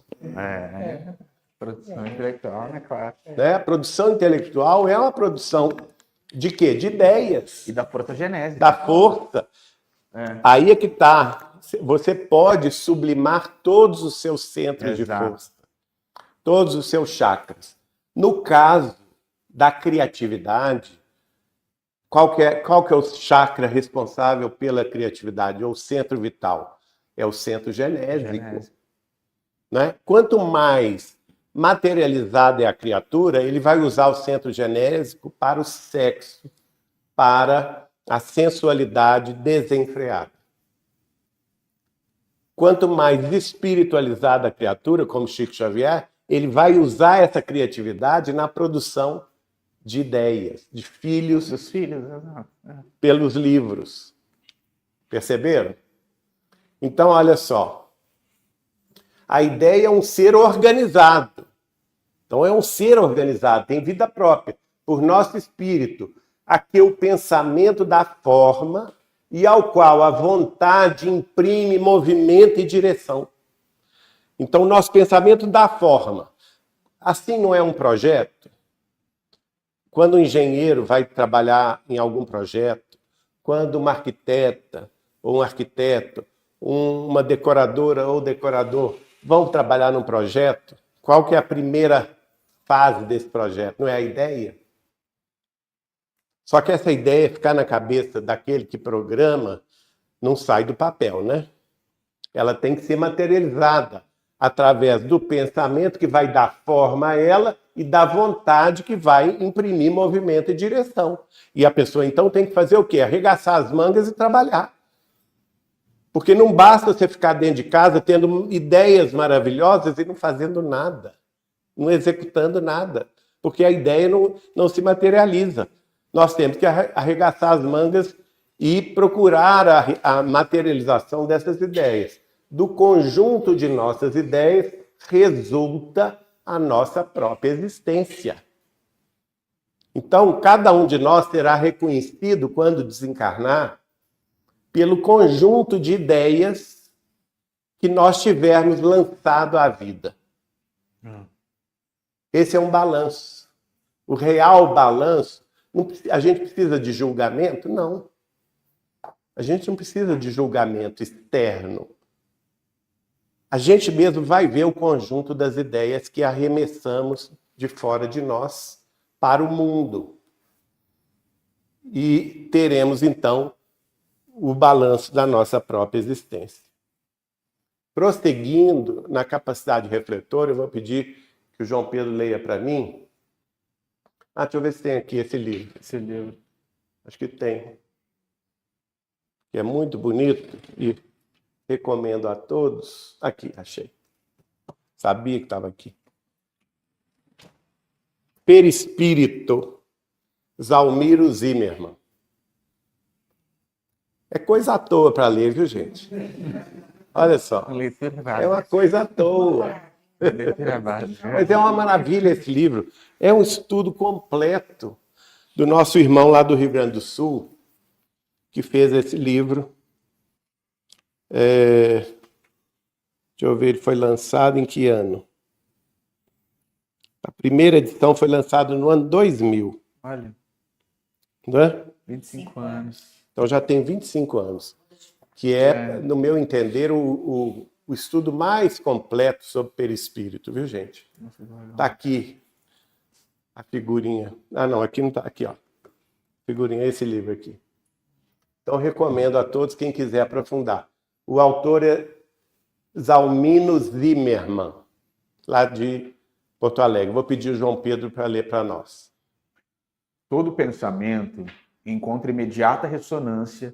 Produção intelectual, né? Claro. Né? A produção intelectual é uma produção de quê? De ideias, E da protogenese. da força. Aí é que está. Você pode sublimar todos os seus centros Exato. de força, todos os seus chakras. No caso da criatividade, qual que é o chakra responsável pela criatividade, ou o centro vital? É o centro genésico. Né? Quanto mais materializada é a criatura, ele vai usar o centro genésico para o sexo, para a sensualidade desenfreada. Quanto mais espiritualizada a criatura, como Chico Xavier, ele vai usar essa criatividade na produção de ideias, de filhos, Dos filhos. pelos livros. Perceberam? Então, olha só. A ideia é um ser organizado. Então, é um ser organizado, tem vida própria, por nosso espírito, a que o pensamento dá forma e ao qual a vontade imprime movimento e direção. Então, nosso pensamento dá forma. Assim não é um projeto? Quando um engenheiro vai trabalhar em algum projeto, quando uma arquiteta ou um arquiteto, uma decoradora ou decorador vão trabalhar num projeto, qual que é a primeira fase desse projeto? Não é a ideia? Só que essa ideia ficar na cabeça daquele que programa não sai do papel, né? Ela tem que ser materializada através do pensamento que vai dar forma a ela e da vontade que vai imprimir movimento e direção. E a pessoa, então, tem que fazer o quê? Arregaçar as mangas e trabalhar. Porque não basta você ficar dentro de casa tendo ideias maravilhosas e não fazendo nada, não executando nada, porque a ideia não se materializa. Nós temos que arregaçar as mangas e procurar a materialização dessas ideias. Do conjunto de nossas ideias resulta a nossa própria existência. Então, cada um de nós será reconhecido, quando desencarnar, pelo conjunto de ideias que nós tivermos lançado à vida. Esse é um balanço. O real balanço, a gente precisa de julgamento? Não. A gente não precisa de julgamento externo. A gente mesmo vai ver o conjunto das ideias que arremessamos de fora de nós para o mundo. E teremos, então, o balanço da nossa própria existência. Prosseguindo na capacidade refletora, eu vou pedir que o João Pedro leia para mim. Deixa eu ver se tem aqui esse livro. Esse livro. Acho que tem. que é muito bonito e recomendo a todos. Aqui, achei. Sabia que estava aqui. Perispírito, Zalmiro Zimmermann. É coisa à toa para ler, viu, gente? Olha só. Leitura É básica. uma coisa à toa. Leitura básica. Mas é uma maravilha esse livro. É um estudo completo do nosso irmão lá do Rio Grande do Sul, que fez esse livro. Deixa eu ver, ele foi lançado em que ano? A primeira edição foi lançada no ano 2000, Olha, não é? 25 anos. Então já tem 25 anos, que no meu entender, o estudo mais completo sobre perispírito, viu, gente? Está aqui a figurinha. Ah, não, aqui não está. Aqui, ó. Figurinha, esse livro aqui. Então, recomendo a todos, quem quiser aprofundar. O autor é Zalmiro Zimmermann, lá de Porto Alegre. Vou pedir o João Pedro para ler para nós. Todo pensamento encontra imediata ressonância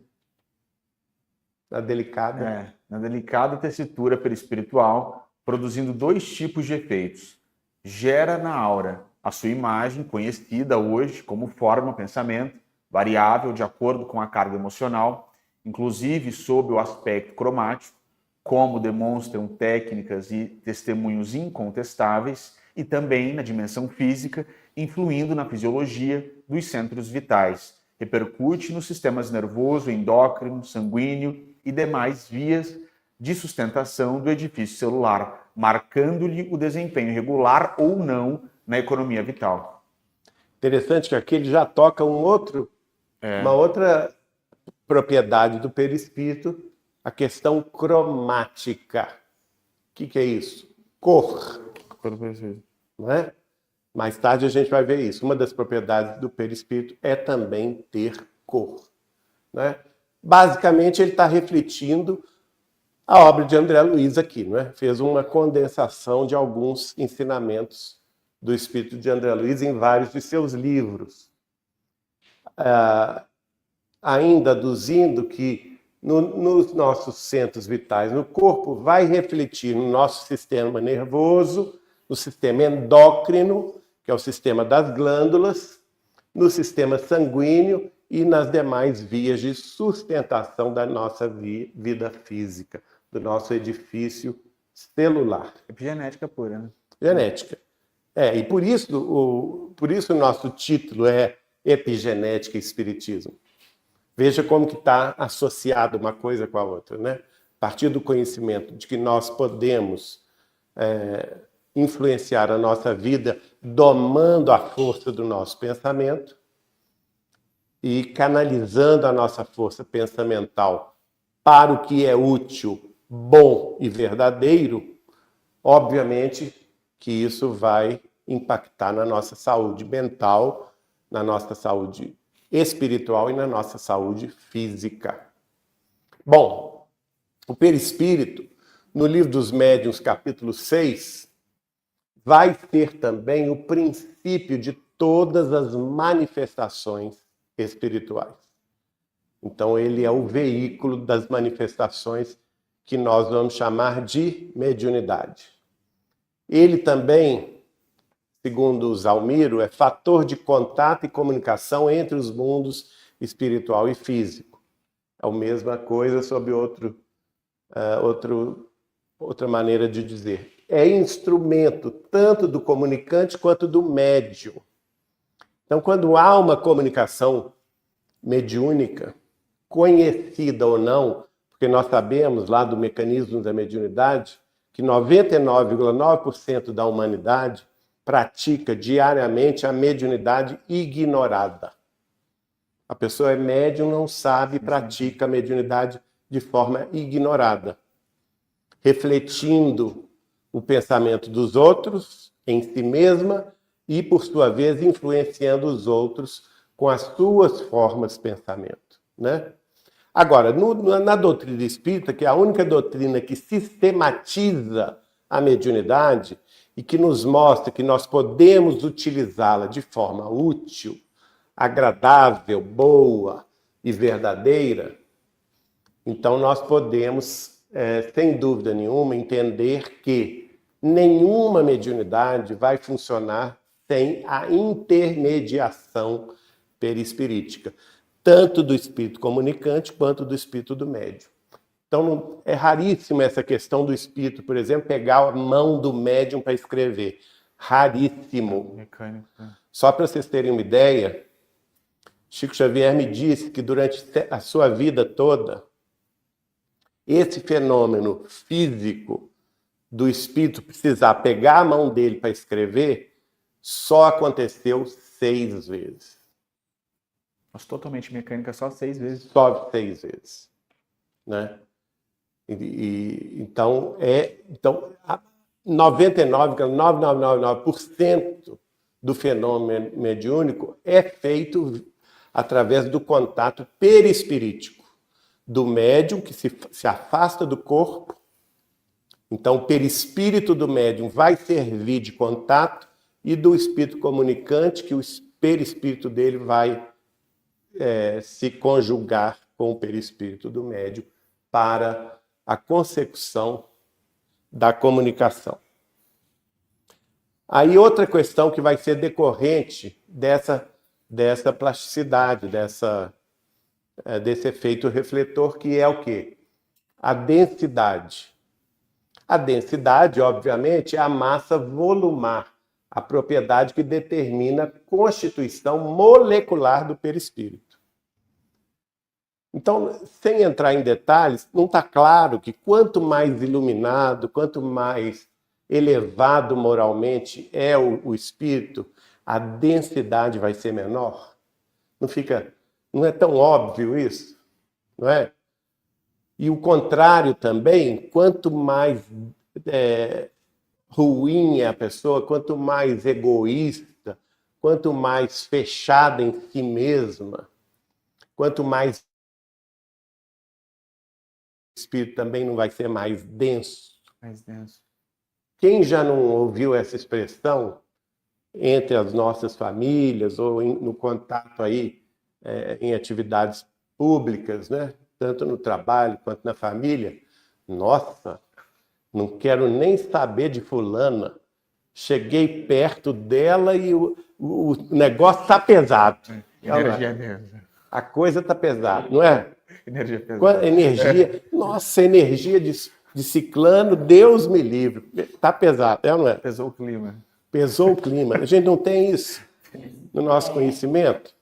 Na delicada. na delicada tessitura perispiritual, produzindo dois tipos de efeitos. Gera na aura a sua imagem, conhecida hoje como forma pensamento, variável de acordo com a carga emocional, inclusive sob o aspecto cromático, como demonstram técnicas e testemunhos incontestáveis, e também na dimensão física, influindo na fisiologia dos centros vitais. Repercute nos sistemas nervoso, endócrino, sanguíneo e demais vias de sustentação do edifício celular, marcando-lhe o desempenho regular ou não na economia vital. Interessante que aqui ele já toca uma outra propriedade do perispírito, a questão cromática. O que é isso? Cor. Não é? Mais tarde a gente vai ver isso. Uma das propriedades do perispírito é também ter cor. Né? Basicamente, ele está refletindo a obra de André Luiz aqui. Não é? Fez uma condensação de alguns ensinamentos do espírito de André Luiz em vários de seus livros. Ainda aduzindo que nos nossos centros vitais, no corpo, vai refletir no nosso sistema nervoso, no sistema endócrino, que é o sistema das glândulas, no sistema sanguíneo e nas demais vias de sustentação da nossa vida física, do nosso edifício celular. Epigenética pura, né? Genética. E por isso o nosso título é Epigenética e Espiritismo. Veja como que está associado uma coisa com a outra, né? A partir do conhecimento de que nós podemos influenciar a nossa vida domando a força do nosso pensamento e canalizando a nossa força pensamental para o que é útil, bom e verdadeiro, obviamente que isso vai impactar na nossa saúde mental, na nossa saúde espiritual e na nossa saúde física. Bom, o perispírito, no Livro dos Médiuns, capítulo 6, vai ter também o princípio de todas as manifestações espirituais. Então, ele é o veículo das manifestações que nós vamos chamar de mediunidade. Ele também, segundo o Zalmiro, é fator de contato e comunicação entre os mundos espiritual e físico. É a mesma coisa sob outra maneira de dizer. É instrumento tanto do comunicante quanto do médium. Então, quando há uma comunicação mediúnica, conhecida ou não, porque nós sabemos lá do mecanismo da mediunidade que 99,9% da humanidade pratica diariamente a mediunidade ignorada. A pessoa é médium, não sabe, pratica a mediunidade de forma ignorada, refletindo o pensamento dos outros em si mesma e, por sua vez, influenciando os outros com as suas formas de pensamento, né? Agora, na doutrina espírita, que é a única doutrina que sistematiza a mediunidade e que nos mostra que nós podemos utilizá-la de forma útil, agradável, boa e verdadeira, Então, nós podemos, sem dúvida nenhuma, entender que nenhuma mediunidade vai funcionar sem a intermediação perispirítica, tanto do espírito comunicante quanto do espírito do médium. Então, é raríssimo essa questão do espírito, por exemplo, pegar a mão do médium para escrever. Raríssimo. Mecânico, né? Só para vocês terem uma ideia, Chico Xavier me disse que durante a sua vida toda, esse fenômeno físico do espírito precisar pegar a mão dele para escrever só aconteceu 6 vezes. Mas totalmente mecânica, só 6 vezes. Só 6 vezes. Né? Então, 99,9999% do fenômeno mediúnico é feito através do contato perispirítico do médium que se afasta do corpo. Então, o perispírito do médium vai servir de contato e do espírito comunicante, que o perispírito dele vai se conjugar com o perispírito do médium para a consecução da comunicação. Aí outra questão que vai ser decorrente dessa plasticidade, desse efeito refletor, que é o quê? A densidade. A densidade, obviamente, é a massa volumar, a propriedade que determina a constituição molecular do perispírito. Então, sem entrar em detalhes, não está claro que quanto mais iluminado, quanto mais elevado moralmente é o espírito, a densidade vai ser menor? Não é tão óbvio isso, não é? E o contrário também, quanto mais ruim é a pessoa, quanto mais egoísta, quanto mais fechada em si mesma, quanto mais o espírito também não vai ser mais denso. Mais denso. Quem já não ouviu essa expressão entre as nossas famílias ou no contato aí em atividades públicas, né? Tanto no trabalho quanto na família? Nossa, não quero nem saber de fulana. Cheguei perto dela e o negócio está pesado. Energia densa. A coisa está pesada, não é? Energia pesada. Energia, nossa, energia de ciclano, Deus me livre. Está pesado, não é? Pesou o clima. Pesou o clima. A gente não tem isso no nosso conhecimento.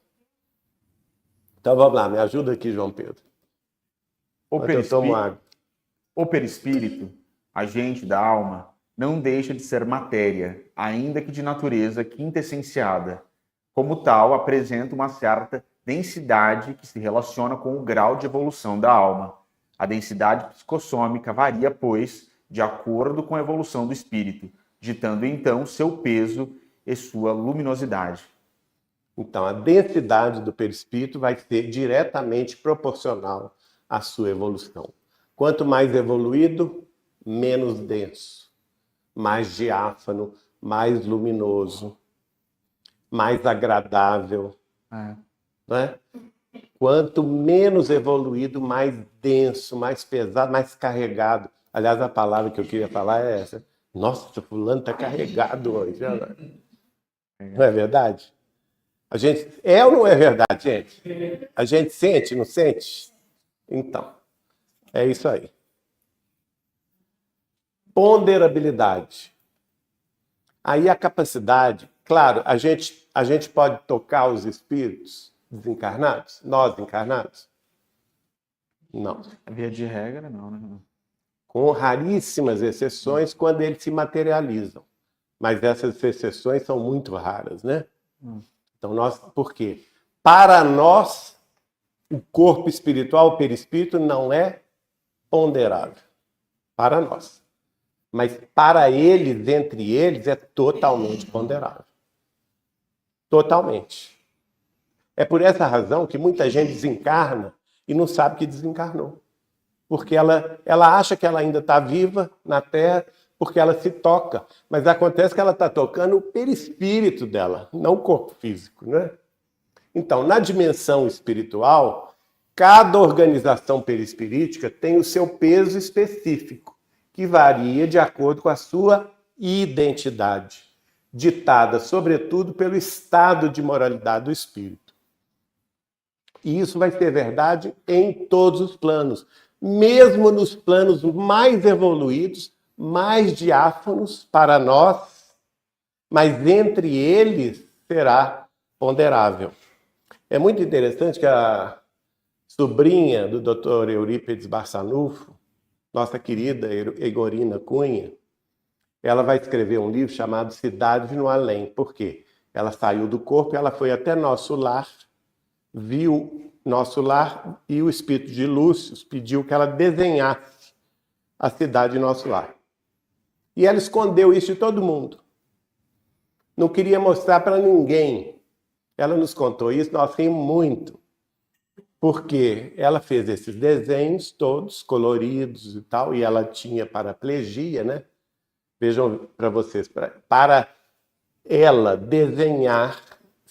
Então vamos lá, me ajuda aqui, João Pedro. Eu tomo água. O perispírito, agente da alma, não deixa de ser matéria, ainda que de natureza quintessenciada. Como tal, apresenta uma certa densidade que se relaciona com o grau de evolução da alma. A densidade psicossômica varia, pois, de acordo com a evolução do espírito, ditando então seu peso e sua luminosidade. Então, a densidade do perispírito vai ser diretamente proporcional à sua evolução. Quanto mais evoluído, menos denso, mais diáfano, mais luminoso, mais agradável. Né? Quanto menos evoluído, mais denso, mais pesado, mais carregado. Aliás, a palavra que eu queria falar é essa. Nossa, fulano está carregado hoje. Não é verdade? A gente, ou não é verdade, gente? A gente sente, não sente? Então, é isso aí. Ponderabilidade. Aí a capacidade, claro, a gente pode tocar os espíritos desencarnados? Nós encarnados? Não. Via de regra, não, né? Com raríssimas exceções quando eles se materializam. Mas essas exceções são muito raras, né? Então, por quê? Para nós, o corpo espiritual, o perispírito, não é ponderável. Para nós. Mas para eles, entre eles, é totalmente ponderável. Totalmente. É por essa razão que muita gente desencarna e não sabe que desencarnou. Porque ela acha que ela ainda está viva na Terra, porque ela se toca. Mas acontece que ela está tocando o perispírito dela, não o corpo físico, né? Então, na dimensão espiritual, Cada organização perispirítica tem o seu peso específico, que varia de acordo com a sua identidade, ditada, sobretudo, pelo estado de moralidade do espírito. E isso vai ser verdade em todos os planos, mesmo nos planos mais evoluídos, mais diáfanos para nós, mas entre eles será ponderável. É muito interessante que a sobrinha do Dr. Eurípides Barçanufo, nossa querida Egorina Cunha, ela vai escrever um livro chamado Cidade no Além. Por quê? Ela saiu do corpo, ela foi até nosso lar, viu nosso lar e o espírito de Lúcio pediu que ela desenhasse a cidade nosso lar. E ela escondeu isso de todo mundo. Não queria mostrar para ninguém. Ela nos contou isso, nós rimos muito. Porque ela fez esses desenhos todos coloridos e tal, e ela tinha paraplegia, né? Vejam para vocês, para ela desenhar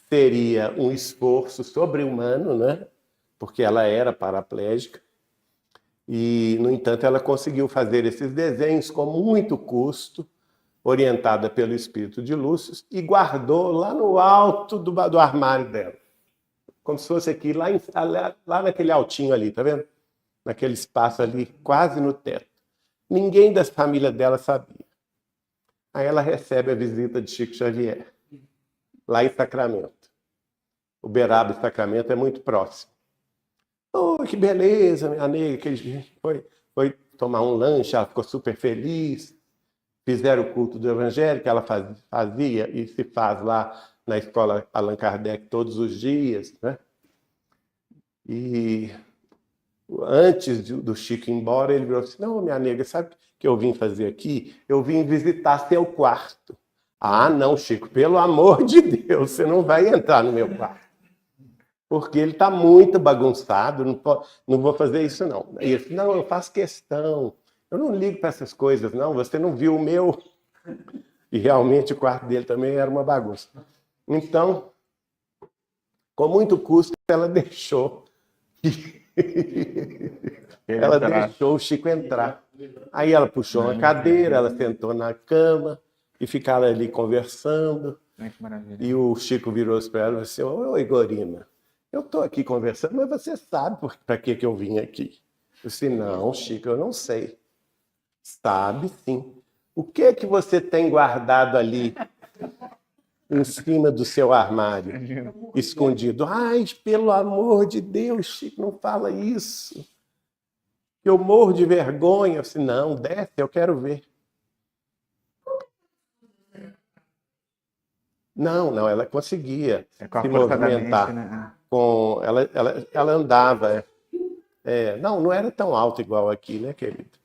seria um esforço sobre-humano, né? Porque ela era paraplégica. E, no entanto, ela conseguiu fazer esses desenhos com muito custo, orientada pelo espírito de Lúcio, e guardou lá no alto do armário dela. Como se fosse aqui, lá naquele altinho ali, tá vendo? Naquele espaço ali, quase no teto. Ninguém da família dela sabia. Aí ela recebe a visita de Chico Xavier, lá em Sacramento. Uberaba e Sacramento é muito próximo. Oh, que beleza, minha nega. Foi tomar um lanche, ela ficou super feliz. Fizeram o culto do Evangelho, que ela fazia e se faz lá na escola Allan Kardec todos os dias, né? E antes do Chico ir embora, ele virou assim: não, minha nega, sabe o que eu vim fazer aqui? Eu vim visitar seu quarto. Ah, não, Chico, pelo amor de Deus, você não vai entrar no meu quarto. Porque ele está muito bagunçado, não vou fazer isso, não. E ele disse: não, eu faço questão. Eu não ligo para essas coisas, não. Você não viu o meu. E realmente o quarto dele também era uma bagunça. Então, com muito custo, ela deixou o Chico entrar. Aí ela puxou uma cadeira, ela sentou na cama e ficaram ali conversando. Que maravilha. E o Chico virou para ela e disse: ô, Igorina, eu estou aqui conversando, mas você sabe para que eu vim aqui? Eu disse: não, Chico, eu não sei. Sabe sim. O que que você tem guardado ali em cima do seu armário, escondido? Ai, pelo amor de Deus, Chico, não fala isso. Eu morro de vergonha. Eu disse: não, desce, eu quero ver. Não, ela conseguia se movimentar. Né? Ela andava. Não era tão alta igual aqui, né, querido?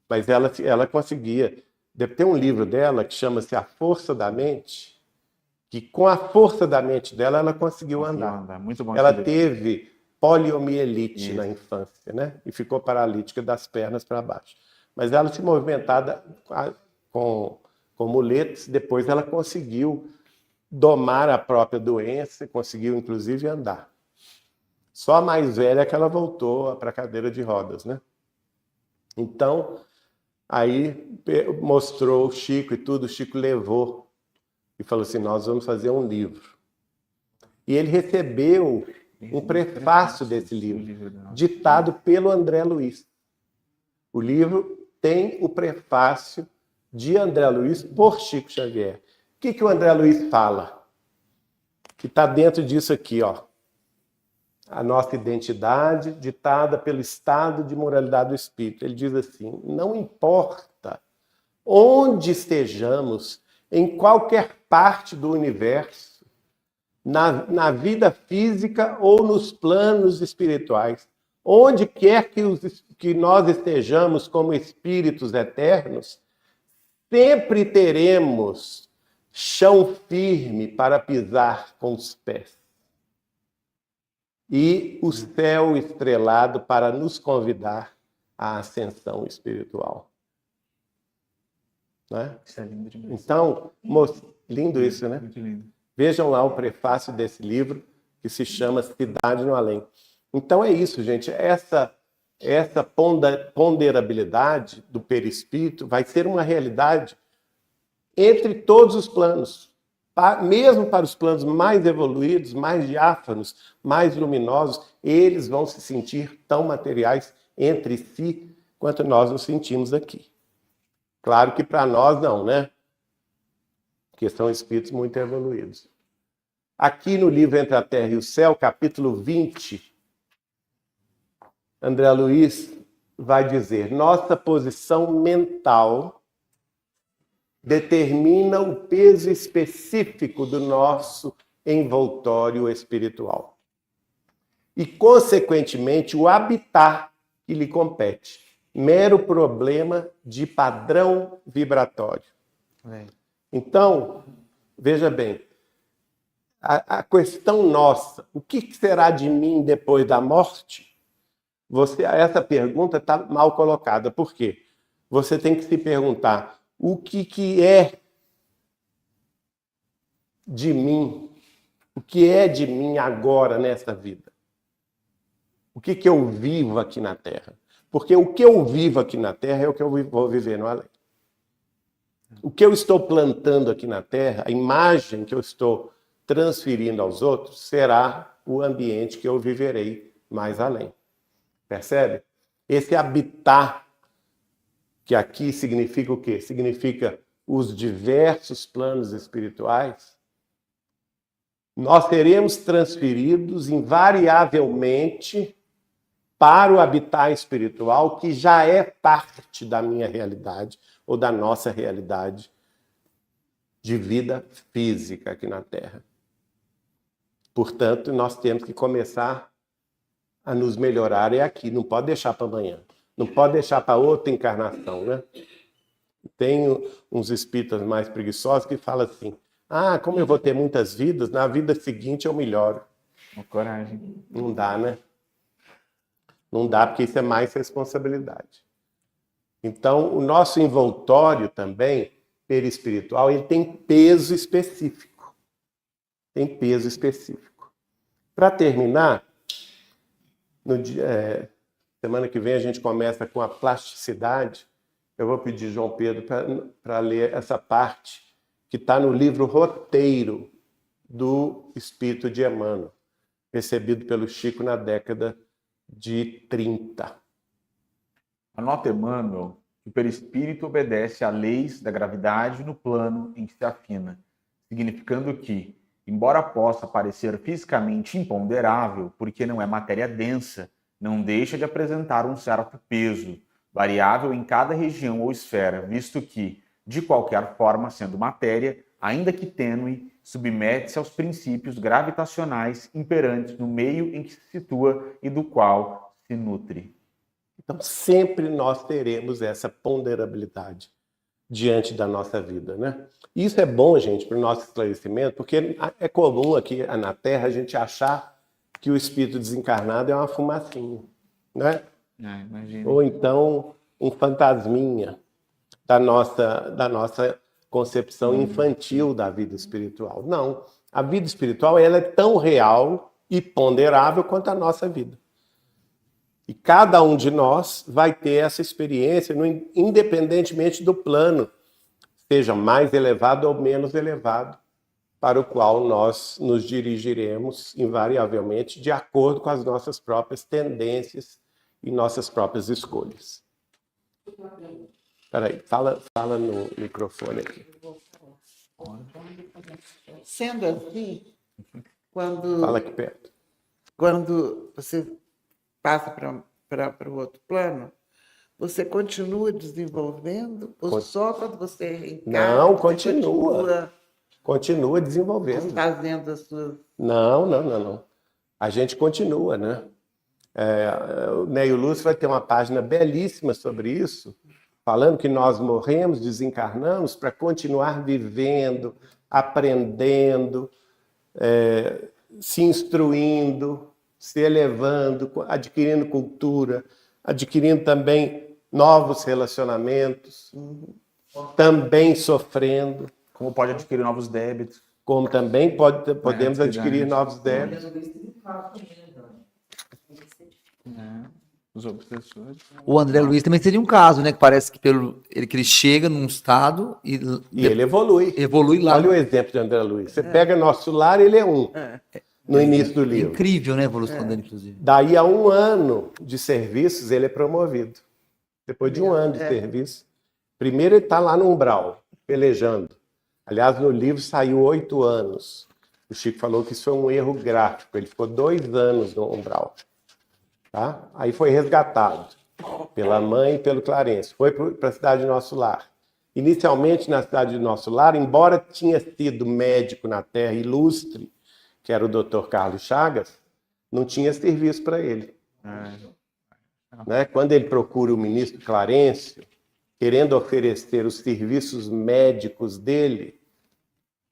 Mas ela conseguia. Tem um livro dela que chama-se A Força da Mente, que com a força da mente dela, ela conseguiu andar. Muito bom. Ela teve poliomielite na infância, né? E ficou paralítica das pernas para baixo. Mas ela se movimentava com muletas, depois ela conseguiu domar a própria doença, conseguiu inclusive andar. Só a mais velha que ela voltou para a cadeira de rodas, né? Então, aí mostrou o Chico e tudo, o Chico levou e falou assim: nós vamos fazer um livro. E ele recebeu um prefácio desse livro, ditado pelo André Luiz. O livro tem o prefácio de André Luiz por Chico Xavier. O que o André Luiz fala? Que está dentro disso aqui, ó. A nossa identidade ditada pelo estado de moralidade do espírito. Ele diz assim: não importa onde estejamos, em qualquer parte do universo, na vida física ou nos planos espirituais, onde quer que nós estejamos como espíritos eternos, sempre teremos chão firme para pisar com os pés. E o céu estrelado para nos convidar à ascensão espiritual. Né? Isso é lindo demais. Então, lindo isso, né? Muito lindo. Vejam lá o prefácio desse livro, que se chama Cidade no Além. Então é isso, gente. Essa ponderabilidade do perispírito vai ser uma realidade entre todos os planos. Mesmo para os planos mais evoluídos, mais diáfanos, mais luminosos, eles vão se sentir tão materiais entre si quanto nós nos sentimos aqui. Claro que para nós não, né? Porque são espíritos muito evoluídos. Aqui no livro Entre a Terra e o Céu, capítulo 20, André Luiz vai dizer: nossa posição mental determina o peso específico do nosso envoltório espiritual. E, consequentemente, o habitat que lhe compete. Mero problema de padrão vibratório. Então, veja bem, a questão nossa, o que será de mim depois da morte? Essa pergunta está mal colocada. Por quê? Você tem que se perguntar: o que é de mim? O que é de mim agora nessa vida? O que eu vivo aqui na Terra? Porque o que eu vivo aqui na Terra é o que eu vou viver no além. O que eu estou plantando aqui na Terra, a imagem que eu estou transferindo aos outros, será o ambiente que eu viverei mais além. Percebe? Esse habitat, que aqui significa o quê? Significa os diversos planos espirituais. Nós seremos transferidos invariavelmente para o habitat espiritual, que já é parte da minha realidade, ou da nossa realidade de vida física aqui na Terra. Portanto, nós temos que começar a nos melhorar aqui, não pode deixar para amanhã, não pode deixar para outra encarnação, né? Tem uns espíritas mais preguiçosos que falam assim: como eu vou ter muitas vidas, na vida seguinte eu melhoro. Uma coragem. Não dá, né? Não dá, porque isso é mais responsabilidade. Então, o nosso envoltório também, perispiritual, ele tem peso específico. Tem peso específico. Para terminar, semana que vem a gente começa com a plasticidade. Eu vou pedir João Pedro para ler essa parte que está no livro Roteiro do Espírito de Emmanuel, recebido pelo Chico na década de 30. Anota Emmanuel que o perispírito obedece a leis da gravidade no plano em que se afina, significando que, embora possa parecer fisicamente imponderável, porque não é matéria densa, não deixa de apresentar um certo peso, variável em cada região ou esfera, visto que, de qualquer forma, sendo matéria, ainda que tênue, submete-se aos princípios gravitacionais imperantes no meio em que se situa e do qual se nutre. Então, sempre nós teremos essa ponderabilidade diante da nossa vida, né? Isso é bom, gente, para o nosso esclarecimento, porque é comum aqui na Terra a gente achar que o espírito desencarnado é uma fumacinha, né? Ou então um fantasminha da nossa concepção infantil da vida espiritual. Não, a vida espiritual ela é tão real e ponderável quanto a nossa vida. E cada um de nós vai ter essa experiência, independentemente do plano, seja mais elevado ou menos elevado, para o qual nós nos dirigiremos invariavelmente de acordo com as nossas próprias tendências e nossas próprias escolhas. Espera aí, fala no microfone aqui. Sendo assim, quando Fala aqui perto. você passa para o outro plano, você continua desenvolvendo ou só quando você reencarna? Não, você continua desenvolvendo. Fazendo as suas... Não. A gente continua, né? O Neio Lúcio vai ter uma página belíssima sobre isso, falando que nós morremos, desencarnamos para continuar vivendo, aprendendo, se instruindo, se elevando, adquirindo cultura, adquirindo também novos relacionamentos, também sofrendo. Como pode adquirir novos débitos. Como também podemos adquirir novos débitos. Os obsessores. O André Luiz também seria um caso, né? Que parece que que ele chega num estado e E ele evolui. evolui lá. Olha o exemplo de André Luiz. Você pega Nosso Lar, ele é um, no início do É livro. incrível, né? A evolução dele, inclusive. Daí a 1 ano de serviços, ele é promovido. Depois de 1 ano de serviço. Primeiro ele está lá no umbral, pelejando. Aliás, no livro saiu 8 anos. O Chico falou que isso foi um erro gráfico. Ele ficou 2 anos no umbral. Tá? Aí foi resgatado pela mãe e pelo Clarence. Foi para a cidade de Nosso Lar. Inicialmente, na cidade de Nosso Lar, embora tinha sido médico na Terra ilustre, que era o Dr. Carlos Chagas, não tinha serviço para ele. Né? Quando ele procura o ministro Clarencio, querendo oferecer os serviços médicos dele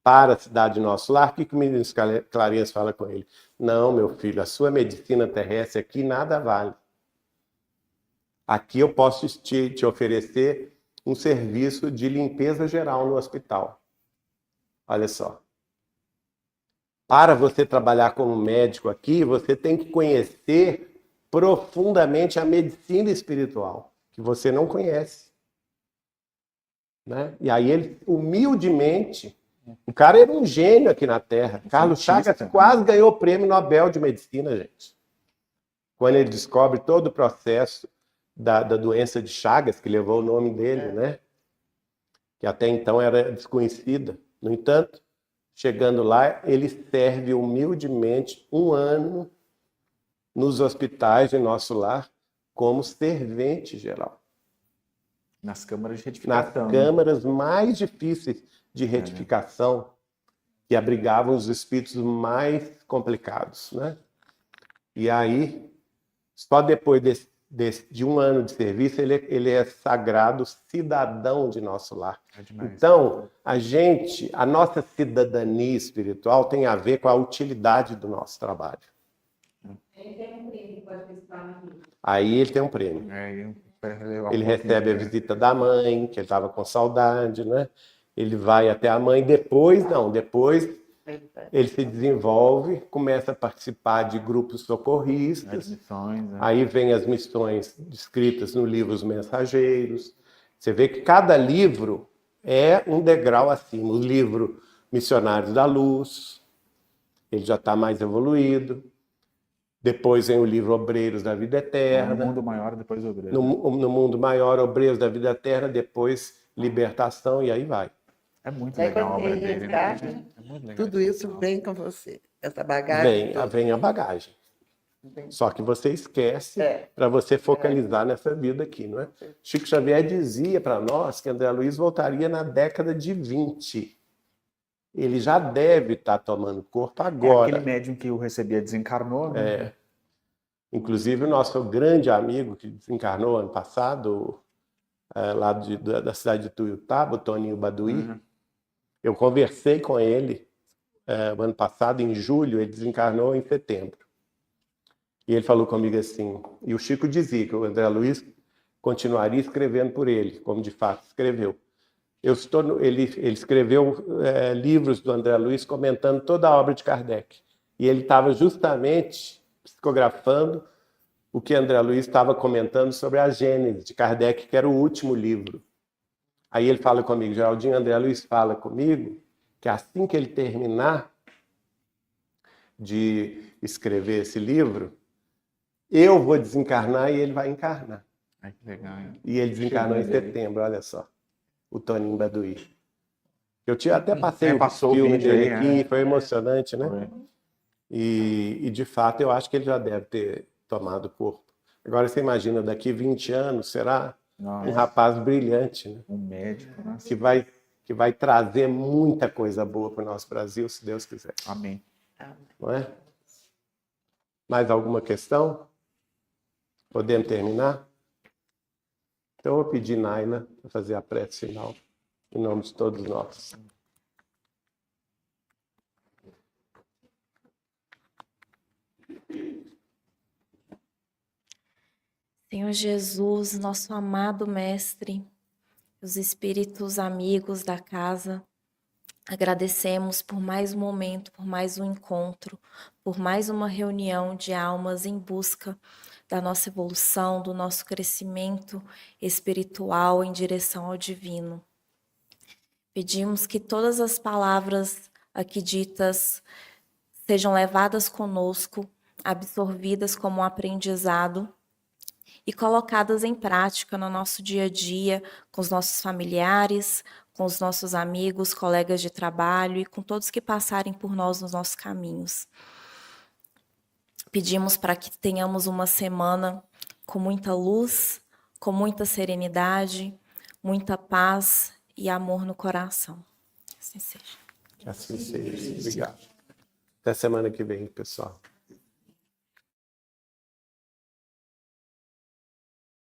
para a cidade de Nosso Lar, o que o ministro Clarencio fala com ele? Não, meu filho, a sua medicina terrestre aqui nada vale. Aqui eu posso te oferecer um serviço de limpeza geral no hospital. Olha só. Para você trabalhar como médico aqui, você tem que conhecer profundamente a medicina espiritual, que você não conhece. Né? E aí ele, humildemente, o cara era um gênio aqui na Terra. Carlos Chagas quase ganhou o prêmio Nobel de Medicina, gente. Quando ele descobre todo o processo da doença de Chagas, que levou o nome dele, né? Que até então era desconhecida. No entanto, chegando lá, ele serve humildemente 1 ano nos hospitais de Nosso Lar como servente geral. Nas câmaras de Nas retificação. câmaras mais difíceis de retificação, que abrigavam os espíritos mais complicados, né? E aí, só depois de 1 ano de serviço, ele é sagrado cidadão de Nosso Lar. É demais. Então, a nossa cidadania espiritual tem a ver com a utilidade do nosso trabalho. Aí ele tem um prêmio. Ele recebe a visita da mãe, que ele estava com saudade, né? Ele vai até a mãe, depois ele se desenvolve, começa a participar de grupos socorristas, Missões, né? aí vem as missões descritas no livro Os Mensageiros. Você vê que cada livro é um degrau acima. O livro Missionários da Luz, ele já está mais evoluído. Depois vem o livro Obreiros da Vida Eterna. No mundo maior, depois obreiro. No mundo maior, Obreiros da Vida Eterna, depois Libertação, e aí vai. É muito Aí legal a quando obra ele dele. resgata, É muito legal. tudo isso vem com você. Essa bagagem. Vem a bagagem. Só que você esquece É. para você focalizar nessa vida aqui, não é? Chico Xavier dizia para nós que André Luiz voltaria na década de 20. Ele já deve estar tomando corpo agora. Aquele médium que o recebia desencarnou, né? Inclusive, o nosso grande amigo que desencarnou ano passado, lá da cidade de Tuiutaba, o Toninho Baduí, eu conversei com ele ano passado, em julho, ele desencarnou em setembro. E ele falou comigo assim, e o Chico dizia que o André Luiz continuaria escrevendo por ele, como de fato escreveu. Ele escreveu livros do André Luiz comentando toda a obra de Kardec. E ele estava justamente psicografando o que André Luiz estava comentando sobre a Gênese de Kardec, que era o último livro. Aí ele fala comigo, Geraldinho, André Luiz fala comigo que assim que ele terminar de escrever esse livro, eu vou desencarnar e ele vai encarnar. Ai, que legal, hein? E ele desencarnou em setembro, olha só. O Toninho Baduí. Eu até passei passou o filme o vídeo dele aí, aqui, foi emocionante, né? Foi. E, de fato, eu acho que ele já deve ter tomado corpo. Agora, você imagina, daqui 20 anos, será um rapaz brilhante, né? Um médico, né? Que vai trazer muita coisa boa para o nosso Brasil, se Deus quiser. Amém. Não é? Mais alguma questão? Podemos terminar? Então, eu vou pedir Naila para fazer a prece final, em nome de todos nós. Senhor Jesus, nosso amado Mestre, os espíritos amigos da casa, agradecemos por mais um momento, por mais um encontro, por mais uma reunião de almas em busca da nossa evolução, do nosso crescimento espiritual em direção ao divino. Pedimos que todas as palavras aqui ditas sejam levadas conosco, absorvidas como um aprendizado e colocadas em prática no nosso dia a dia, com os nossos familiares, com os nossos amigos, colegas de trabalho e com todos que passarem por nós nos nossos caminhos. Pedimos para que tenhamos uma semana com muita luz, com muita serenidade, muita paz e amor no coração. Assim seja. Que assim seja. Obrigado. Até semana que vem, pessoal.